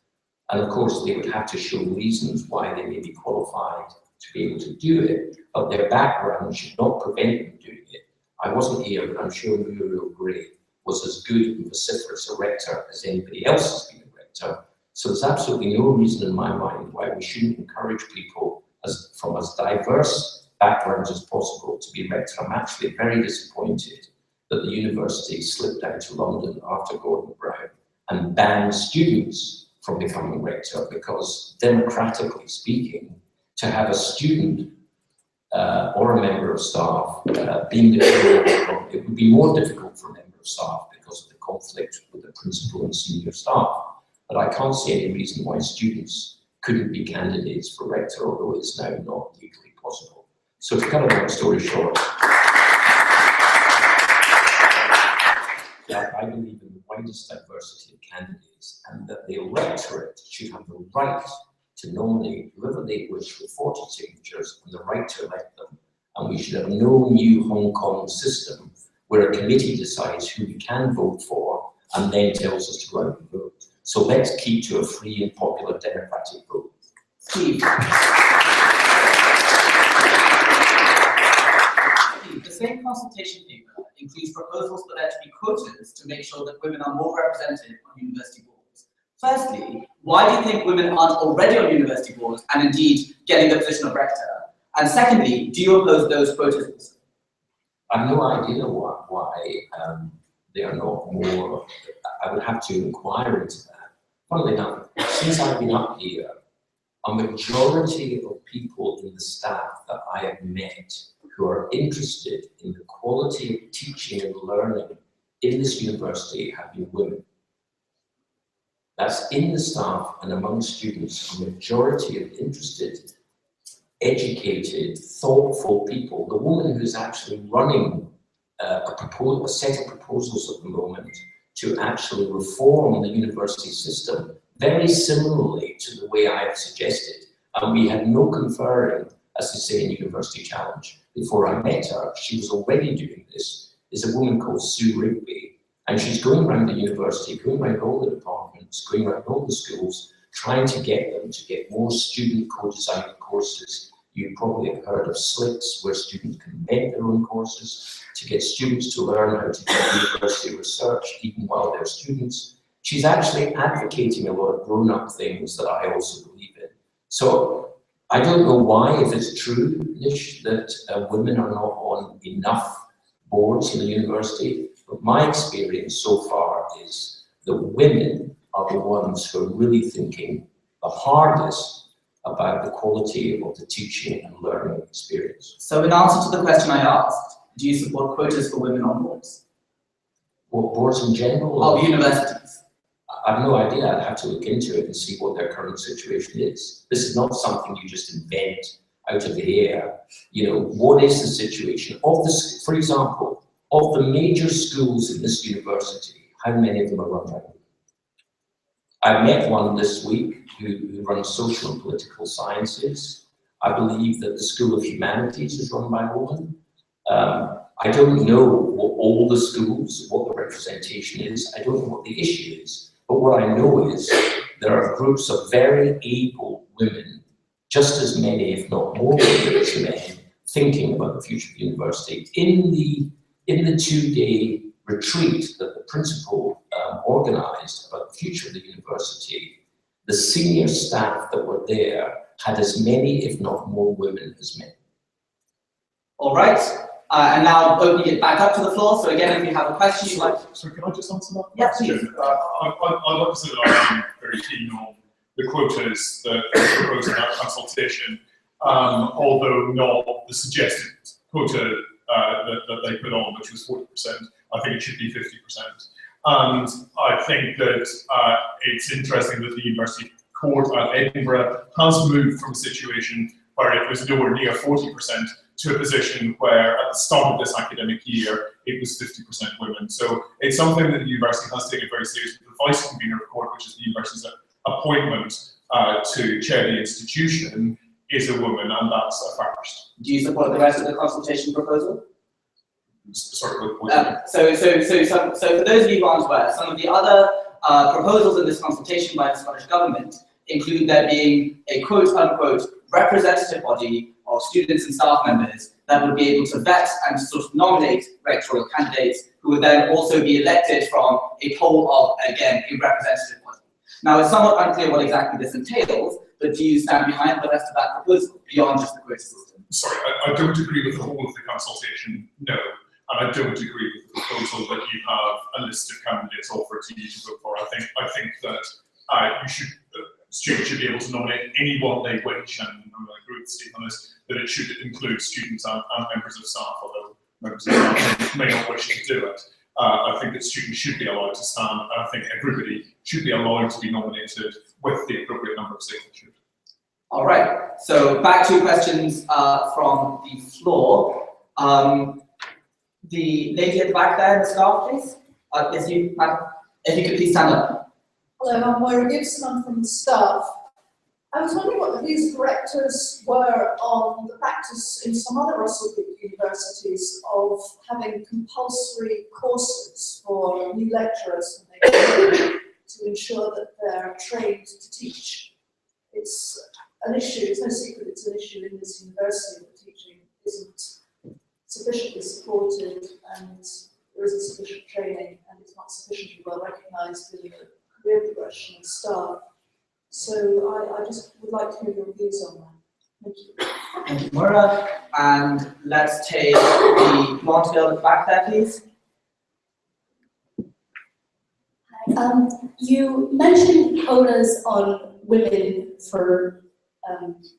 And of course, they would have to show reasons why they may be qualified to be able to do it, but their background should not prevent them doing it. I wasn't here, but I'm sure Muriel Gray was as good and vociferous a rector as anybody else has been a rector. So there's absolutely no reason in my mind why we shouldn't encourage people from as diverse backgrounds as possible to be rector. I'm actually very disappointed that the university slipped out to London after Gordon Brown and banned students from becoming rector, because democratically speaking, to have a student or a member of staff being declared, it would be more difficult for a member of staff because of the conflict with the principal and senior staff. But I can't see any reason why students couldn't be candidates for rector, although it's now not legally possible. So to cut a long story short, I believe in the widest diversity of candidates, and that the electorate should have the right to nominate whoever they wish with 40 signatures and the right to elect them. And we should have no new Hong Kong system where a committee decides who we can vote for and then tells us to go out and vote. So let's keep to a free and popular democratic vote. Steve. The same consultation paper includes proposals for there to be quotas to make sure that women are more represented on university boards. Firstly, why do you think women aren't already on university boards and indeed getting the position of rector? And secondly, do you oppose those quotas? I have no idea why they are not more. I would have to inquire into that. Funnily enough, since I've been up here, a majority of people in the staff that I have met who are interested in the quality of teaching and learning in this university have been women. That's in the staff and among students, a majority of interested, educated, thoughtful people. The woman who's actually running a set of proposals at the moment to actually reform the university system, very similarly to the way I have suggested. And we had no conferring, as they say in University Challenge. Before I met her, she was already doing this, is a woman called Sue Rigby. And she's going around the university, going around all the departments, going around all the schools, trying to get them to get more student co-designed courses. You probably have heard of SLIPs, where students can invent their own courses, to get students to learn how to do university research even while they're students. She's actually advocating a lot of grown-up things that I also believe in. So I don't know why, if it's true, Nish, that women are not on enough boards in the university, but my experience so far is that women are the ones who are really thinking the hardest about the quality of the teaching and learning experience. So in answer to the question I asked, do you support quotas for women on boards? What, boards in general? Of universities? I have no idea. I'd have to look into it and see what their current situation is. This is not something you just invent out of the air. You know, what is the situation of the, for example, of the major schools in this university, how many of them are run by women? I met one this week who runs social and political sciences. I believe that the School of Humanities is run by a woman. I don't know what all the schools, what the representation is. I don't know what the issue is. But what I know is there are groups of very able women, just as many, if not more, as men, thinking about the future of the university. In the two-day retreat that the principal organised about the future of the university, the senior staff that were there had as many, if not more, women as men. All right. And now opening it back up to the floor. So again, if you have a question, you'd like to... So can I just answer that yes, question? I'd like to say that I am very keen on the quotas that are proposed in that consultation, although not the suggested quota that they put on, which was 40%. I think it should be 50%. And I think that it's interesting that the University Court at Edinburgh has moved from a situation where it was nowhere near 40% to a position where at the start of this academic year, it was 50% women. So it's something that the university has taken very seriously. The vice convener of the court, which is the university's appointment to chair the institution, is a woman, and that's a first. Do you support the rest of the consultation proposal? Sorry, so for those of you who aren't aware, some of the other proposals in this consultation by the Scottish Government include there being a quote-unquote representative body of students and staff members that would be able to vet and sort of nominate rectorial candidates who would then also be elected from a poll of, again, a representative body. Now, it's somewhat unclear what exactly this entails, but do you stand behind the rest of that proposal, beyond just the quota system? Sorry, I don't agree with the whole of the consultation, no. And I don't agree with the proposal that you have a list of candidates offered to you to vote for. I think that students should be able to nominate anyone they wish, and I'm going to agree with Steve on this, that it should include students and members of staff, although members of staff may not wish to do it. I think that students should be allowed to stand, and I think everybody should be allowed to be nominated with the appropriate number of signatures. All right, so back to questions from the floor. The lady at the back there in the scarf, please. Yes, you, madam. If you could please stand up. Hello, I'm Moira Gibson, I'm from the staff. I was wondering what the views of directors were on the practice in some other Russell Group universities of having compulsory courses for new lecturers when they come to ensure that they're trained to teach. It's an issue, it's no secret it's an issue in this university that teaching isn't sufficiently supported and there isn't sufficient training and it's not sufficiently well recognised in the career progression of staff. So I just would like to hear your views on that. Thank you. Thank you, Moira. And let's take the blonde girl at the back there, please. Hi. You mentioned quotas on women for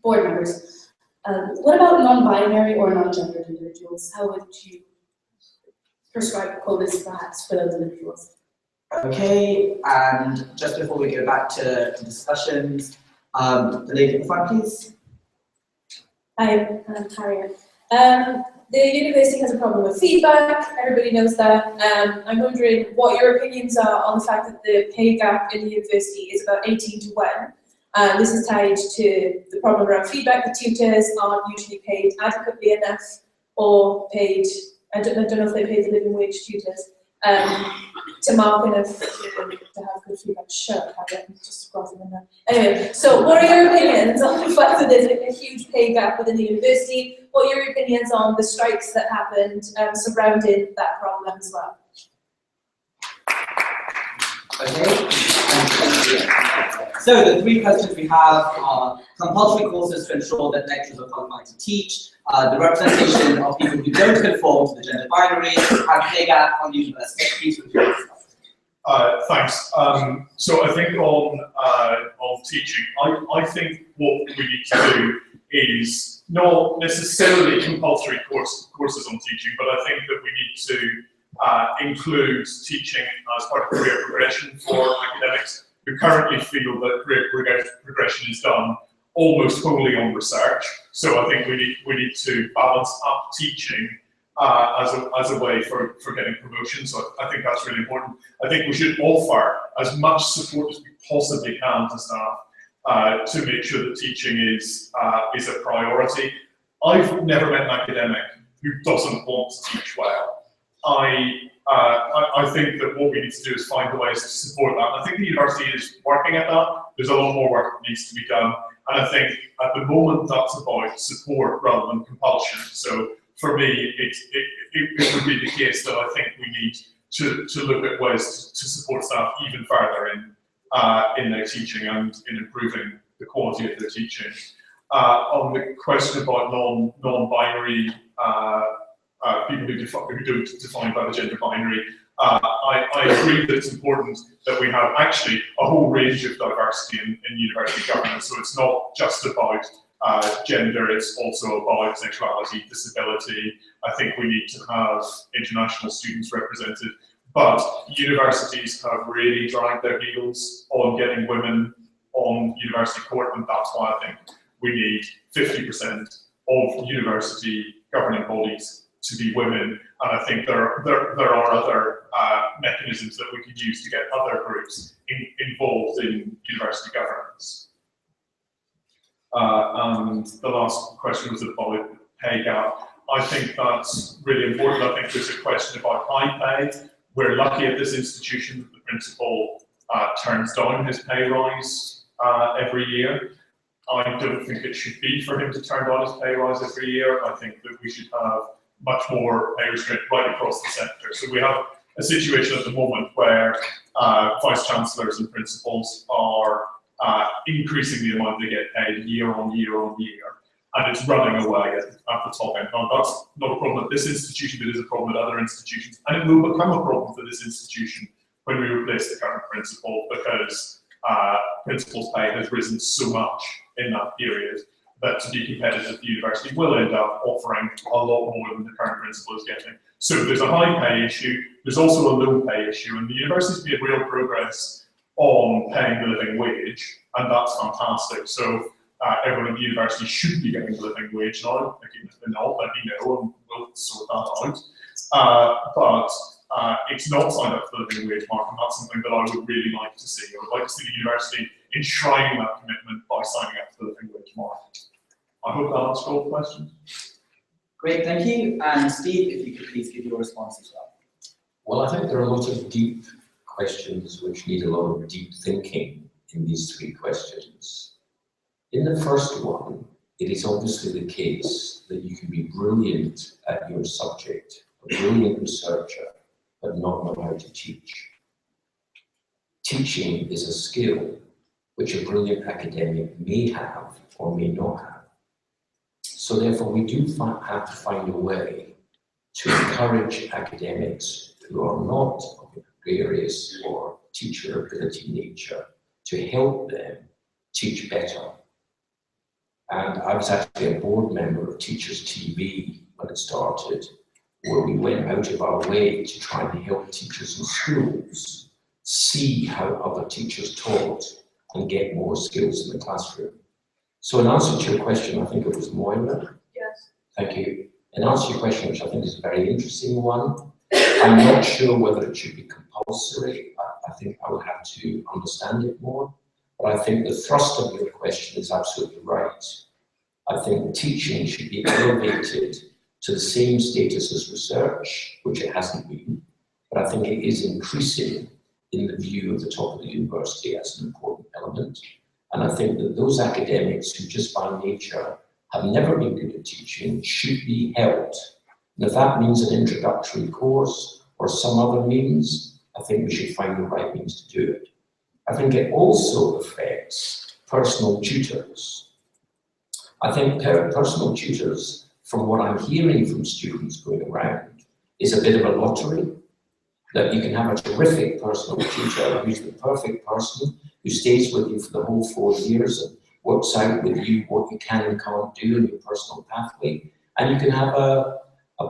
board members. What about non-binary or non-gendered individuals? How would you prescribe quotas perhaps for those individuals? Okay, and just before we go back to discussions, the lady at the front, please. Hi, I'm Taria. The university has a problem with feedback, everybody knows that. I'm wondering what your opinions are on the fact that the pay gap in the university is about 18:1. This is tied to the problem around feedback. The tutors aren't usually paid adequately enough or paid, I don't know if they pay the living wage tutors, to mark enough to have good feedback. Shut up, I'm just crossing them now. Anyway, so what are your opinions on the fact that there's a huge pay gap within the university? What are your opinions on the strikes that happened surrounding that problem as well? Okay. So the three questions we have are compulsory courses to ensure that lecturers are qualified to teach, the representation of people who don't conform to the gender binary, and pay gap on the university. Thanks. So I think on teaching, I think what we need to do is not necessarily compulsory courses on teaching, but I think that we need to include teaching as part of career progression for academics who currently feel that career progression is done almost wholly on research. So I think we need to balance up teaching as a way for getting promotion. So I think that's really important. I think we should offer as much support as we possibly can to staff to make sure that teaching is a priority. I've never met an academic who doesn't want to teach well. I think that what we need to do is find the ways to support that. And I think the university is working at that. There's a lot more work that needs to be done. And I think at the moment that's about support rather than compulsion. So for me, it would be the case that I think we need to look at ways to support staff even further in their teaching and in improving the quality of their teaching. On the question about non-binary people who don't define by the gender binary, I agree that it's important that we have actually a whole range of diversity in university governance. So it's not just about gender, it's also about sexuality, disability. I think we need to have international students represented. But universities have really dragged their heels on getting women on university court, and that's why I think we need 50% of university governing bodies to be women. And I think there are other mechanisms that we could use to get other groups involved in university governance. And the last question was about pay gap. I think that's really important. I think there's a question about high pay. We're lucky at this institution that the principal turns down his pay rise every year. I don't think it should be for him to turn down his pay rise every year. I think that we should have much more pay restraint right across the sector. So we have a situation at the moment where vice chancellors and principals are increasing the amount they get paid year on year on year, and it's running away at the top end. Now, that's not a problem at this institution, but it is a problem at other institutions, and it will become a problem for this institution when we replace the current principal, because principal's pay has risen so much in that period that to be competitive, the university will end up offering a lot more than the current principal is getting. So there's a high pay issue, there's also a low pay issue, and the university's made real progress on paying the living wage, and that's fantastic. So everyone at the university should be getting the living wage now. If they're not, let me know and we'll sort that out. But it's not signed up for the living wage mark, and that's something that I would really like to see. I would like to see the university enshrining that commitment by signing up for the living wage mark. I hope that answers all the questions. Great, thank you. And Steve, if you could please give your response as well. Well, I think there are a lot of deep questions which need a lot of deep thinking in these three questions. In the first one, it is obviously the case that you can be brilliant at your subject, a brilliant researcher, but not know how to teach. Teaching is a skill which a brilliant academic may have or may not have. So therefore, we do have to find a way to encourage academics who are not of a gregarious or teacher ability nature to help them teach better. And I was actually a board member of Teachers TV when it started, where we went out of our way to try and help teachers in schools see how other teachers taught and get more skills in the classroom. So in answer to your question, I think it was Moira. Yes. Thank you. In answer to your question, which I think is a very interesting one, I'm not sure whether it should be compulsory. I think I would have to understand it more. But I think the thrust of your question is absolutely right. I think teaching should be elevated to the same status as research, which it hasn't been. But I think it is increasing in the view of the top of the university as an important element. And I think that those academics who just by nature have never been good at teaching should be helped. And if that means an introductory course or some other means, I think we should find the right means to do it. I think it also affects personal tutors. I think personal tutors, from what I'm hearing from students going around, is a bit of a lottery. That you can have a terrific personal tutor who's the perfect person, who stays with you for the whole 4 years and works out with you what you can and can't do in your personal pathway. And you can have a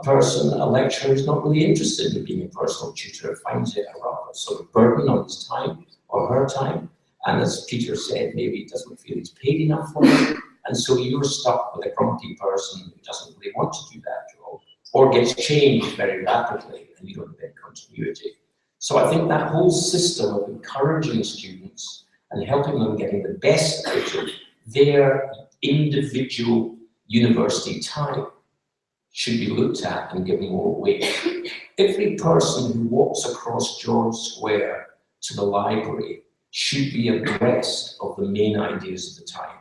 person, a lecturer who's not really interested in being a personal tutor, finds it a rather sort of burden on his time or her time. And as Peter said, maybe doesn't feel he's paid enough for it. And so you're stuck with a grumpy person who doesn't really want to do that job, or gets changed very rapidly and you don't get continuity. So I think that whole system of encouraging students and helping them getting the best out of their individual university time should be looked at and given more weight. Every person who walks across George Square to the library should be abreast of the main ideas of the time.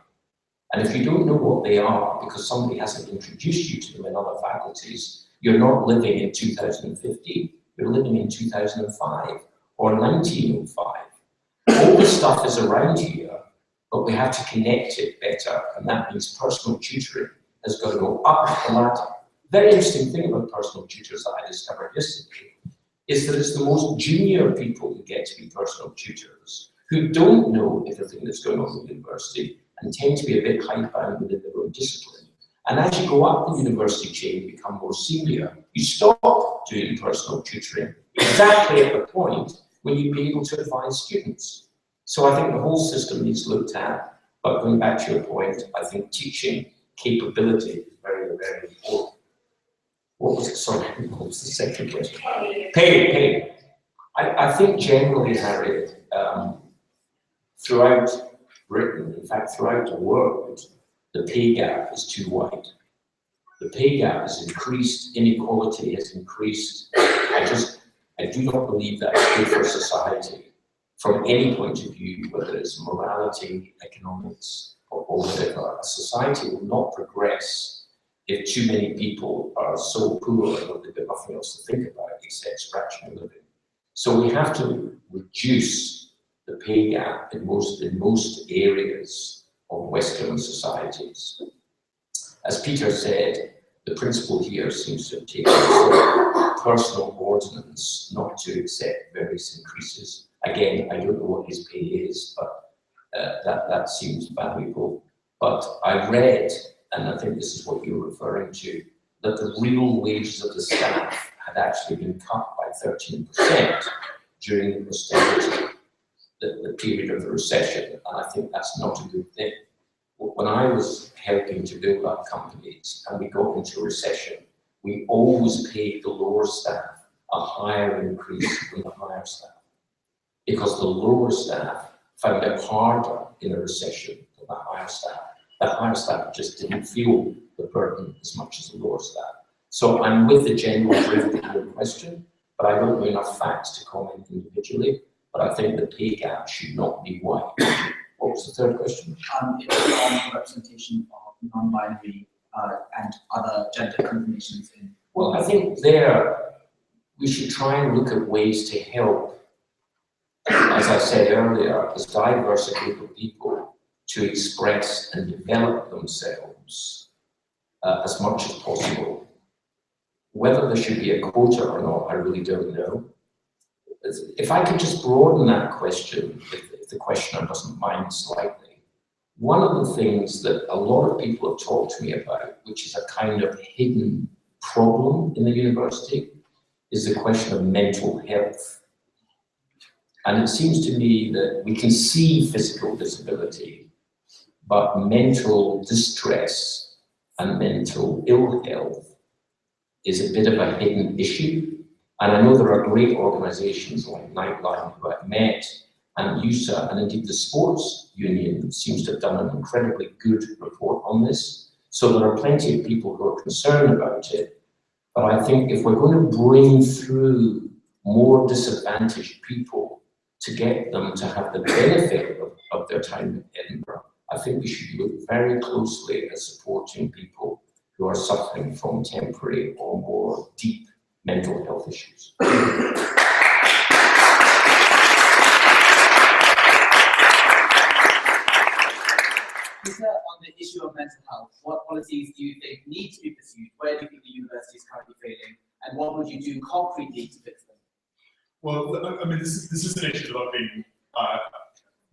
And if you don't know what they are, because somebody hasn't introduced you to them in other faculties, you're not living in 2050, you're living in 2005 or 1905. All the stuff is around here, but we have to connect it better, and that means personal tutoring has got to go up the ladder. Very interesting thing about personal tutors that I discovered yesterday is that it's the most junior people who get to be personal tutors, who don't know everything that's going on in the university and tend to be a bit hidebound within their own discipline. And as you go up the university chain and become more senior, you stop doing personal tutoring exactly at the point when you'd be able to advise students. So I think the whole system needs looked at, but going back to your point, I think teaching capability is very, very important. What was it? Sorry, what was the second question? Pay. I think generally, Harriet, throughout Britain, in fact, throughout the world, the pay gap is too wide. The pay gap has increased, inequality has increased. I do not believe that is good for society. from any point of view, whether it's morality, economics, or whatever, a society will not progress if too many people are so poor that they've got nothing else to think about except scratching a living. So we have to reduce the pay gap in most areas of Western societies. As Peter said, the principle here seems to have taken personal ordinance not to accept various increases. Again, I don't know what his pay is, but that seems valuable. But I read, and I think this is what you're referring to, that the real wages of the staff had actually been cut by 13% during the period of the recession, and I think that's not a good thing. When I was helping to build up companies and we got into recession, we always paid the lower staff a higher increase than the higher staff, because the lower staff found it harder in a recession than the higher staff. The higher staff just didn't feel the burden as much as the lower staff. So I'm with the general drift of your question, but I don't know enough facts to comment individually, but I think the pay gap should not be wide. What was the third question? It was on representation of non-binary and other gender combinations in. Well, I think there we should try and look at ways to help, as I said earlier, as diverse a group of people to express and develop themselves as much as possible. Whether there should be a quota or not, I really don't know. If I could just broaden that question, if the questioner doesn't mind slightly, one of the things that a lot of people have talked to me about, which is a kind of hidden problem in the university, is the question of mental health. And it seems to me that we can see physical disability, but mental distress and mental ill health is a bit of a hidden issue. And I know there are great organizations like Nightline who I've met, and EUSA, and indeed the sports union seems to have done an incredibly good report on this. So there are plenty of people who are concerned about it. But I think if we're going to bring through more disadvantaged people to get them to have the benefit of their time in Edinburgh, I think we should look very closely at supporting people who are suffering from temporary or more deep mental health issues. Peter, on the issue of mental health, what policies do you think need to be pursued? Where do you think the university is currently failing? And what would you do concretely to fix them? Well, I mean, this is an issue that I've been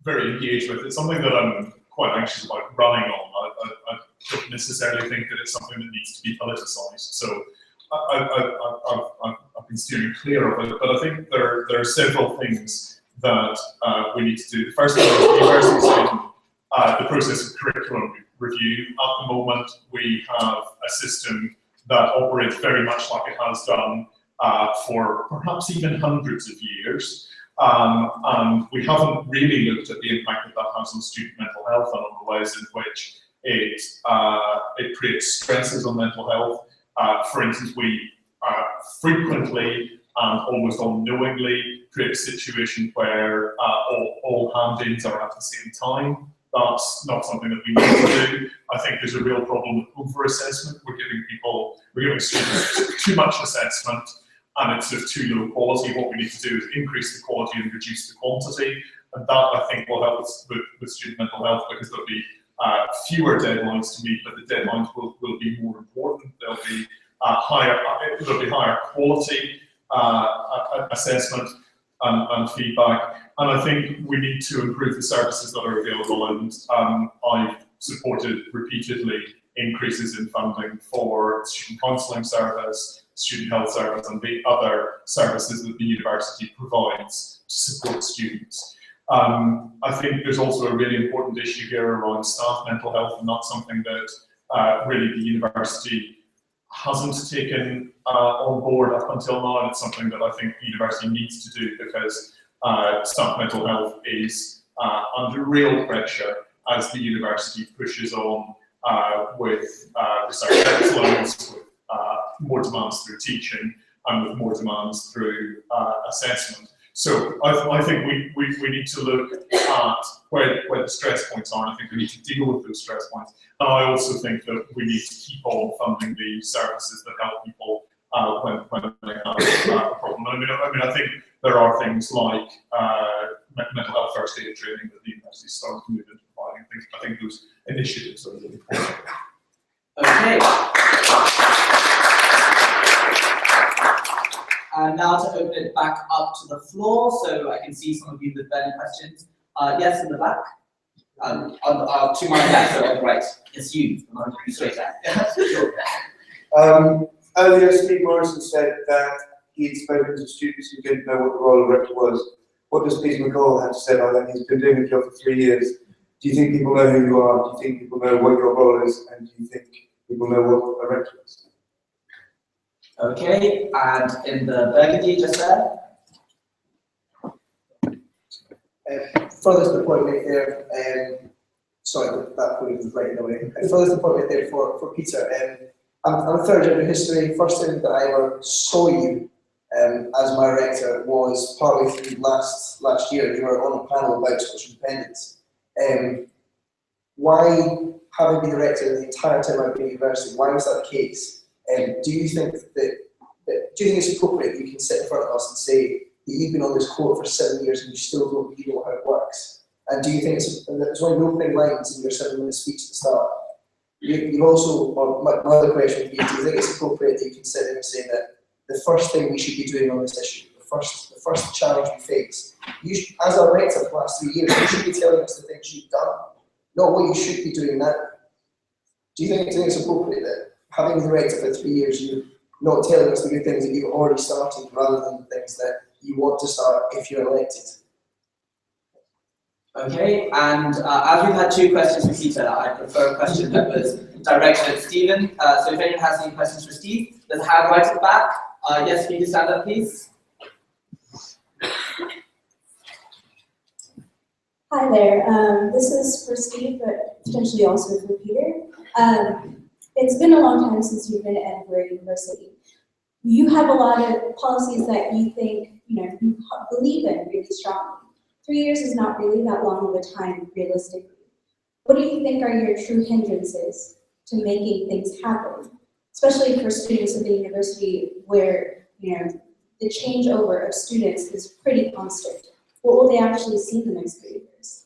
very engaged with. It's something that I'm quite anxious about running on. I don't necessarily think that it's something that needs to be politicized. So I've been steering clear of it, but I think there are several things that we need to do. The first one is the university's in the process of curriculum review. At the moment, we have a system that operates very much like it has done for perhaps even hundreds of years. And we haven't really looked at the impact that has on student mental health and on the ways in which it creates stresses on mental health. For instance, we frequently and almost unknowingly create a situation where all hand-ins are at the same time. That's not something that we need to do. I think there's a real problem with over-assessment. We're giving students too much assessment, and it's of too low quality. What we need to do is increase the quality and reduce the quantity, and that I think will help us with student mental health, because there'll be fewer deadlines to meet, but the deadlines will be more important. There'll be higher quality assessment and feedback. And I think we need to improve the services that are available, and I've supported repeatedly increases in funding for student counselling service, student health service, and the other services that the university provides to support students. I think there's also a really important issue here around staff mental health, and that's something that really the university hasn't taken on board up until now, and it's something that I think the university needs to do, because staff mental health is under real pressure as the university pushes on with research excellence, with more demands through teaching, and with more demands through assessment. So I think we need to look at where the stress points are, and I think we need to deal with those stress points. And I also think that we need to keep on funding the services that help people when they have a problem. I mean, I think there are things like mental health first aid training that the university is starting to move into providing. I think those initiatives are really important. Okay. And now to open it back up to the floor, so I can see some of you with burning questions. Yes, in the back. To my left, so on the right. It's you. I'm straight at. Earlier, Steve Morrison said that he'd spoken to students who didn't know what the role of rector was. What does Peter McColl have to say about that? He's been doing the job for 3 years. Do you think people know who you are? Do you think people know what your role is? And do you think people know what a rector is? Okay, and in the burgundy just there. Further to the point made there, sorry, that point was right in the way. Further to the point made there for Peter, I'm a third year in history. First time that I ever saw you as my rector was partly through last year. You were on a panel about Scottish independence. Why, having been the rector the entire time I've been at university, why was that the case? Do you think it's appropriate that you can sit in front of us and say that you've been on this court for 7 years and you still don't really know how it works? And do you think it's one of the opening lines in your 7-minute speech at the start? You also, my other question would be, do you think it's appropriate that you can sit there and say that the first thing we should be doing on this issue, the first challenge we face, as our rector for the last 3 years, you should be telling us the things you've done, not what you should be doing now. Do you think it's appropriate that having been the rector for 3 years, you're not telling us the good things that you've already started rather than the things that you want to start if you're elected? Okay, and as we've had 2 questions for Peter, I prefer a question that was directed at Stephen. So if anyone has any questions for Steve, there's a hand right at the back. Yes, can you stand up, please? Hi there. This is for Steve, but potentially also for Peter. It's been a long time since you've been at Edinburgh University. You have a lot of policies that you think, you believe in really strongly. 3 years is not really that long of a time, realistically. What do you think are your true hindrances to making things happen, especially for students at the university where, the changeover of students is pretty constant? What will they actually see in the next 3 years?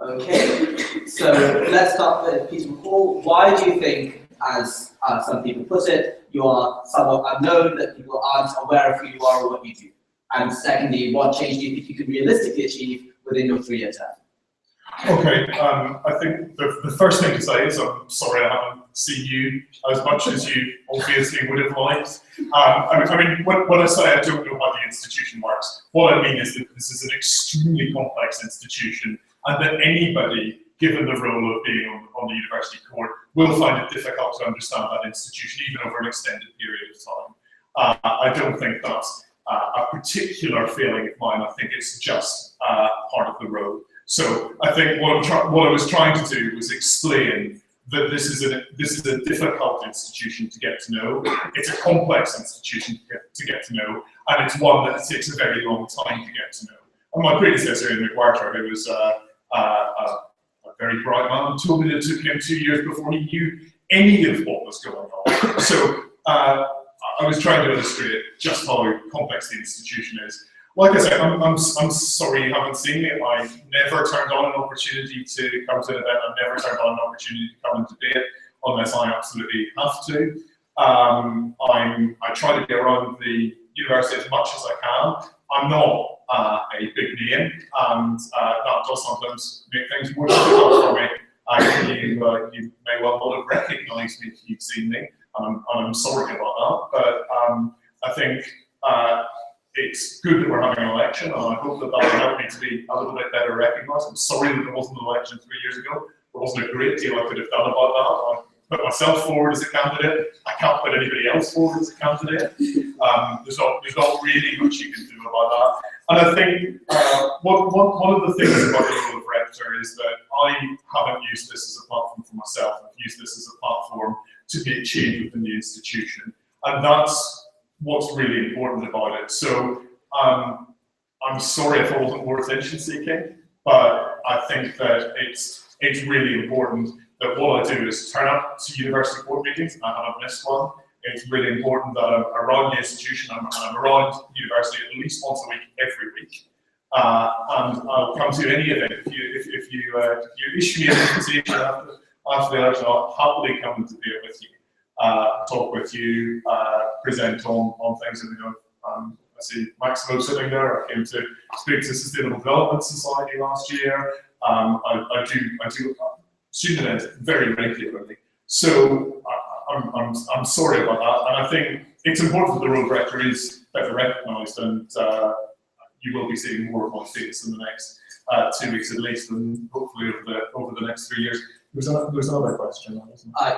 Okay, so let's start with Peter McColl. Why do you think, as some people put it, you are somewhat unknown, that people aren't aware of who you are or what you do? And secondly, what change do you think you can realistically achieve within your 3-year term? Okay, I think the first thing to say is I'm sorry I haven't seen you as much as you obviously would have liked. I mean, when I say I don't know how the institution works, what I mean is that this is an extremely complex institution, and that anybody, given the role of being on the university court, will find it difficult to understand that institution, even over an extended period of time. I don't think that's a particular feeling of mine. I think it's just part of the role. So I think what I was trying to do was explain that this is a difficult institution to get to know. It's a complex institution to get to know, and it's one that takes a very long time to get to know. And my predecessor in McWhirter, who was a very bright man, told me that it took him 2 years before he knew any of what was going on. So I was trying to illustrate just how complex the institution is. Like I said, I'm sorry you haven't seen me. I never turned on an opportunity to come to an event. I've never turned on an opportunity to come and debate unless I absolutely have to. I try to get around the university as much as I can. I'm not a big name, and that does sometimes make things more difficult for me. You may well not have recognised me if you've seen me, and I'm sorry about that. But I think it's good that we're having an election, and I hope that that will help me to be a little bit better recognised. I'm sorry that there wasn't an election 3 years ago. There wasn't a great deal I could have done about that. I put myself forward as a candidate. I can't put anybody else forward as a candidate. There's not really much you can do about that. And I think one of the things about the role of rector is that I haven't used this as a platform for myself. I've used this as a platform to make change within the institution. And that's what's really important about it. So I'm sorry if I wasn't more attention seeking, but I think that it's really important that what I do is turn up to university board meetings. I haven't missed one. It's really important that I'm around the institution and I'm around university at least once a week, every week. And I'll come to any event. If you issue me an invitation after the election, I'll happily come and debate with you, talk with you, present on things. And, I see Maximo sitting there. I came to speak to Sustainable Development Society last year. I do student events very regularly. So I'm sorry about that, and I think it's important that the road rector is better recognised, and you will be seeing more of my face in the next 2 weeks at least, and hopefully over the next 3 years. There's another question.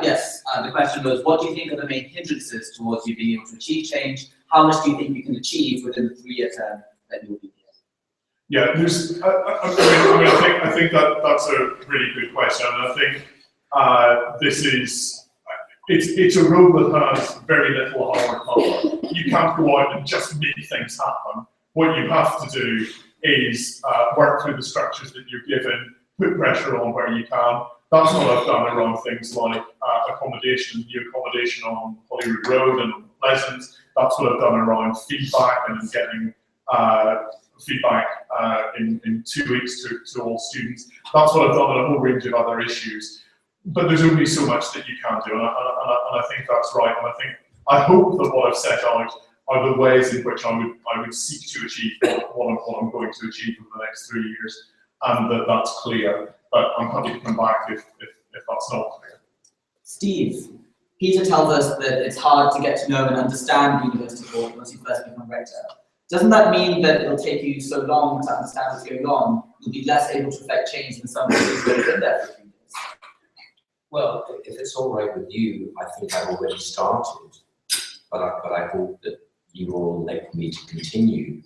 Yes, the question was, what do you think are the main hindrances towards you being able to achieve change? How much do you think you can achieve within the 3-year term that you'll be here? Yeah, I think that's a really good question, and I think it's a road that has very little hard power. You can't go out and just make things happen. What you have to do is work through the structures that you're given, put pressure on where you can. That's what I've done around things like accommodation, new accommodation on Holyrood Road and on Pleasant. That's what I've done around feedback and getting feedback in 2 weeks to all students. That's what I've done on a whole range of other issues. But there's only so much that you can do, and I think that's right. And I hope that what I've set out are the ways in which I would seek to achieve what I'm going to achieve over the next 3 years, and that's clear. But I'm happy to come back if that's not clear. Steve, Peter tells us that it's hard to get to know and understand the university board once you first become rector. Doesn't that mean that it'll take you so long to understand what's going on, you'll be less able to affect change than somebody who's been there for a few years? Well, if it's all right with you, I think I've already started, but I hope that you will like me to continue.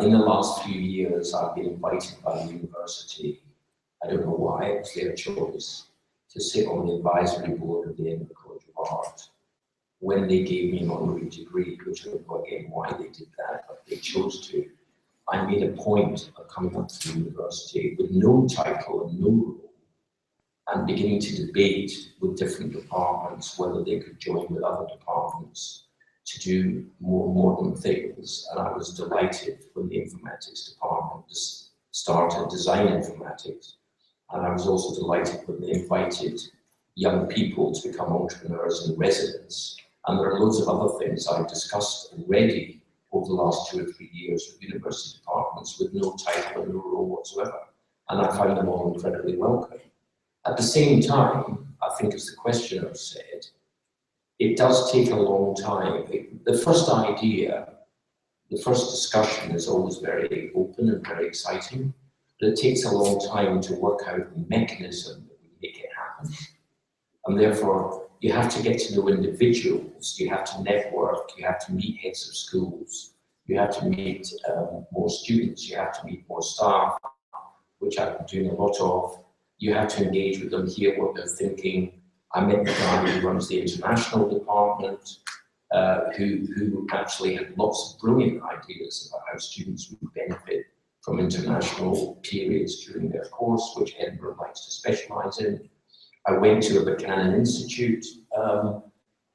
In the last few years, I've been invited by the university, I don't know why, it was their choice, to sit on the advisory board of the Edinburgh College of Art. When they gave me an honorary degree, which I don't know again why they did that, but they chose to, I made a point of coming up to the university with no title and no role, and beginning to debate with different departments whether they could join with other departments to do more modern things. And I was delighted when the informatics department started design informatics. And I was also delighted when they invited young people to become entrepreneurs and residents. And there are loads of other things I've discussed already over the last 2 or 3 years with university departments with no title and no role whatsoever. And I found them all incredibly welcome. At the same time, I think as the questioner said, it does take a long time. The first idea, the first discussion is always very open and very exciting, but it takes a long time to work out the mechanism that would make it happen. And therefore, you have to get to know individuals, you have to network, you have to meet heads of schools, you have to meet more students, you have to meet more staff, which I've been doing a lot of. You have to engage with them, hear what they're thinking. I met the guy who runs the international department, who actually had lots of brilliant ideas about how students would benefit from international periods during their course, which Edinburgh likes to specialise in. I went to a Buchanan Institute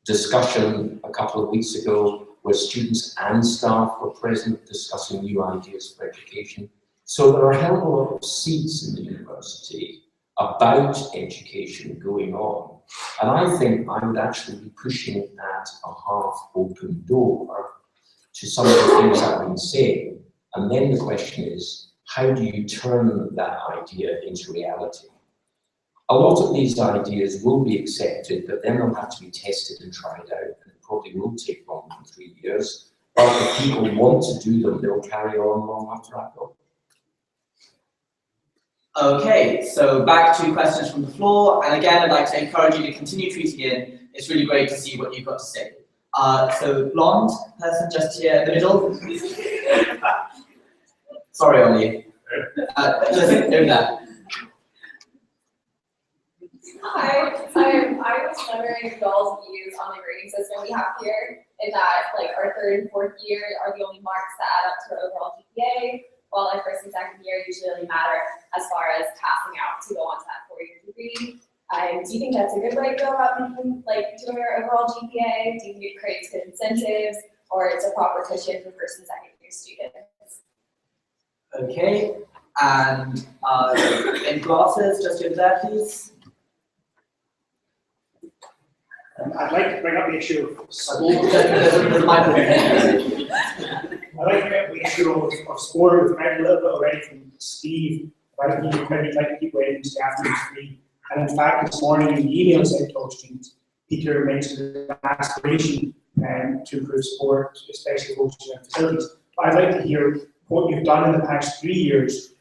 discussion a couple of weeks ago where students and staff were present discussing new ideas for education. So there are a hell of a lot of seeds in the university about education going on. And I think I would actually be pushing at a half-open door to some of the things I've been saying. And then the question is, how do you turn that idea into reality? A lot of these ideas will be accepted, but then they'll have to be tested and tried out, and it probably will take longer than 3 years. But if people want to do them, they'll carry on long after I go. Okay, so back to questions from the floor, and again, I'd like to encourage you to continue tweeting in. It's really great to see what you've got to say. So, blonde person just here in the middle. Sorry, Ollie. Just over there. Hi, I was wondering y'all's views on the grading system we have here. in that like our third and fourth year are the only marks that add up to our overall GPA, while our first and second year usually only matter as far as passing out to go on to that 4-year degree. Do you think that's a good way to go about making, like, doing your overall GPA? Do you think it creates good incentives, or it's a proper cushion for first and second year students? Okay, and in glasses, just over there, please. I'd like to bring up the issue of sport. There's my I'd like to bring up the issue of sport. We've read a little bit already from Steve about the maybe like to keep waiting to after degree. And in fact, this morning in the email sent to all students, Peter mentioned an aspiration to improve sport, especially coaches and facilities. But I'd like to hear what you've done in the past 3 years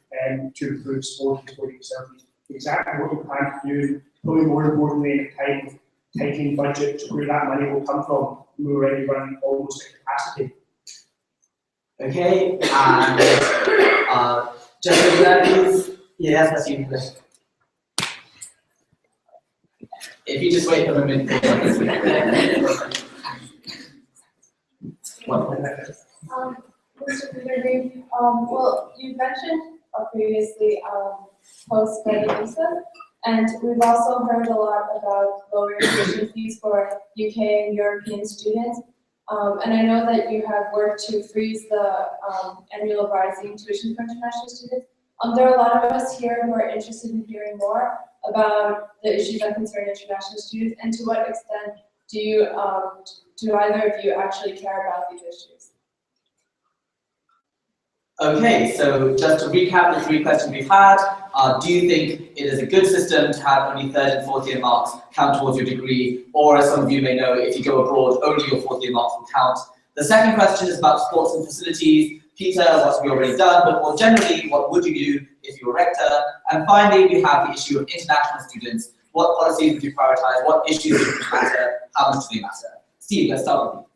to improve sport and sporting facilities. Exactly what you plan to do, probably more importantly in a time of tightening budget, where that money will come from. We're already running almost at capacity. Okay, and just over there, please. Yes, that's you. If you just wait a moment. Mr. Peter, well, you mentioned previously post-study EUSA, and we've also heard a lot about lower tuition fees for UK and European students. And I know that you have worked to freeze the annual rising tuition for international students. There are a lot of us here who are interested in hearing more about the issues that concern international students, and to what extent do you, do either of you actually care about these issues? Okay, so just to recap the 3 questions we've had, do you think it is a good system to have only 3rd and 4th year marks count towards your degree, or as some of you may know, if you go abroad, only your 4th year marks will count? The second question is about sports and facilities. Peter, what have we already done, but more generally, what would you do if you were rector? And finally, we have the issue of international students. What policies would you prioritize? What issues would matter? How much do they matter? Steve, let's start with you.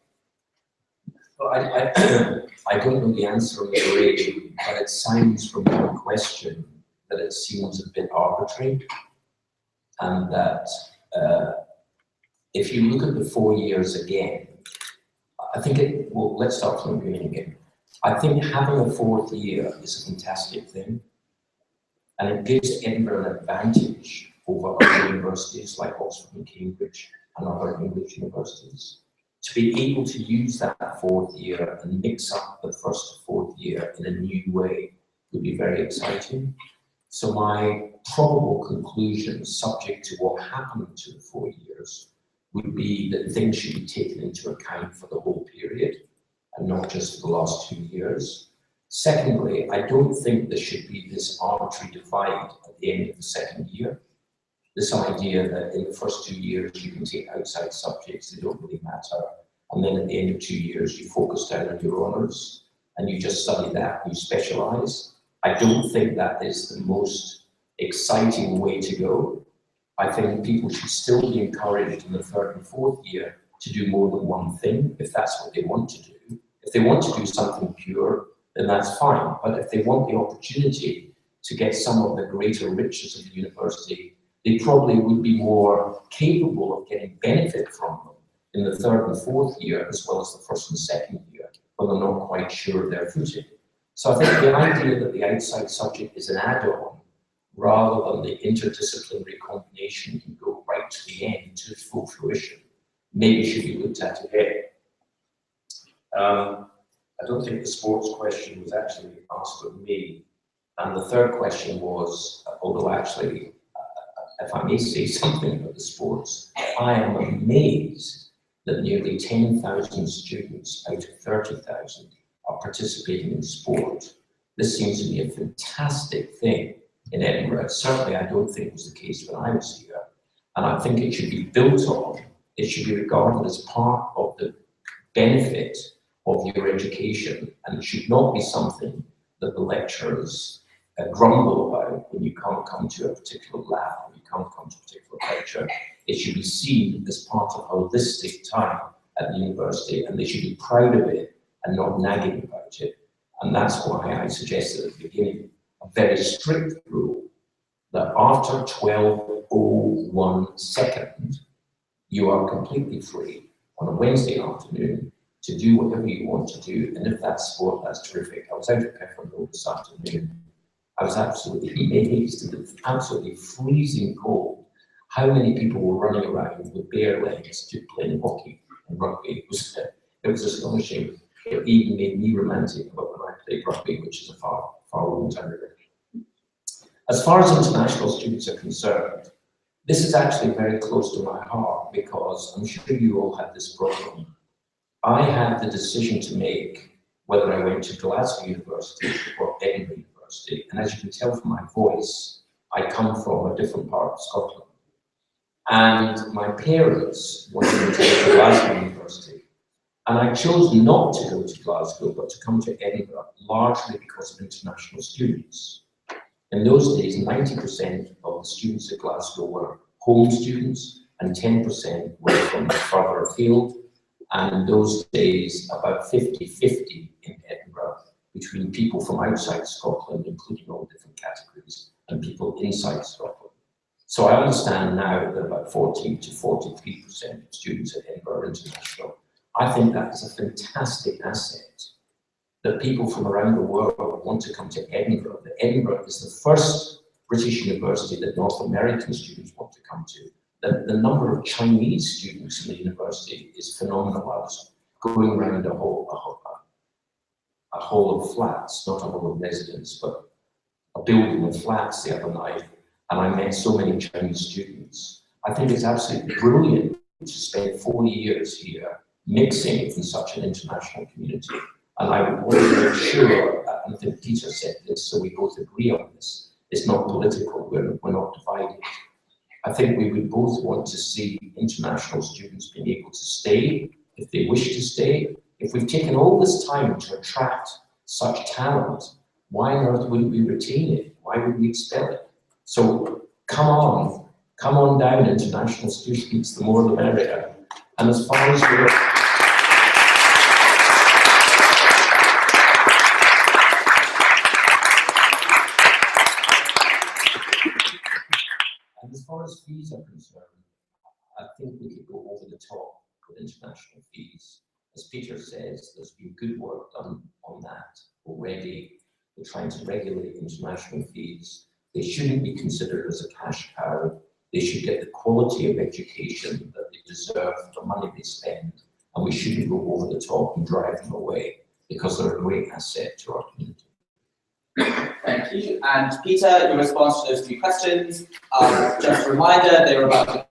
Well, I don't know the answer already, but it sounds from your question that it seems a bit arbitrary, and that if you look at the 4 years again, I think well, let's start from the beginning again. I think having a 4th year is a fantastic thing, and it gives Edinburgh an advantage over other universities like Oxford and Cambridge and other English universities. To be able to use that 4th year and mix up the 1st to 4th year in a new way would be very exciting. So my probable conclusion, subject to what happened to the 4 years, would be that things should be taken into account for the whole period and not just for the last 2 years. Secondly, I don't think there should be this arbitrary divide at the end of the 2nd year. This idea that in the first 2 years you can take outside subjects that don't really matter, and then at the end of 2 years you focus down on your honours and you just study that and you specialise. I don't think that is the most exciting way to go. I think people should still be encouraged in the 3rd and 4th year to do more than one thing, if that's what they want to do. If they want to do something pure, then that's fine. But if they want the opportunity to get some of the greater riches of the university, they probably would be more capable of getting benefit from them in the 3rd and 4th year, as well as the 1st and 2nd year, when they're not quite sure of their footing. So I think the idea that the outside subject is an add-on, rather than the interdisciplinary combination can go right to the end to full fruition, maybe should be looked at again. I don't think the sports question was actually asked of me. And the 3rd question was, although actually, if I may say something about the sports, I am amazed that nearly 10,000 students out of 30,000 are participating in sport. This seems to be a fantastic thing in Edinburgh. Certainly, I don't think it was the case when I was here. And I think it should be built on, it should be regarded as part of the benefit of your education, and it should not be something that the lecturers grumble about when you can't come to a particular lab, or you can't come to a particular lecture. It should be seen as part of holistic time at the university, and they should be proud of it and not nagging about it. And that's why I suggested at the beginning a very strict rule that after 12:01 seconds, you are completely free on a Wednesday afternoon to do whatever you want to do, and if that's sport, that's terrific. I was out at Pefferville this afternoon. I was absolutely amazed. It was absolutely freezing cold. How many people were running around with bare legs to playing hockey and rugby? It was astonishing. It even made me romantic about when I played rugby, which is a far long time ago. As far as international students are concerned, this is actually very close to my heart because I'm sure you all had this problem. I had the decision to make whether I went to Glasgow University or Edinburgh University, and as you can tell from my voice, I come from a different part of Scotland. And my parents wanted me to go to Glasgow University, and I chose not to go to Glasgow, but to come to Edinburgh, largely because of international students. In those days, 90% of the students at Glasgow were home students, and 10% were from further afield. And in those days, about 50-50 in Edinburgh, between people from outside Scotland, including all different categories, and people inside Scotland. So I understand now that about 40 to 43% of students at Edinburgh are international. I think that is a fantastic asset, that people from around the world want to come to Edinburgh. That Edinburgh is the first British university that North American students want to come to. The number of Chinese students in the university is phenomenal. I was going around a whole of flats, not a whole of residents, but a building of flats the other night, and I met so many Chinese students. I think it's absolutely brilliant to spend 4 years here mixing in such an international community. And I want to make sure, and I think Peter said this, so we both agree on this, it's not political, we're not divided. I think we would both want to see international students being able to stay if they wish to stay. If we've taken all this time to attract such talent, why on earth wouldn't we retain it? Why would we expel it? So come on down, international students, the more the merrier. And as far as we're as far as fees are concerned, I think we could go over the top with international fees. As Peter says, there's been good work done on that already. We're trying to regulate international fees. They shouldn't be considered as a cash cow. They should get the quality of education that they deserve for the money they spend, and we shouldn't go over the top and drive them away because they're a great asset to our community. Thank you. And Peter, your response to those 3 questions. Just a reminder, they were about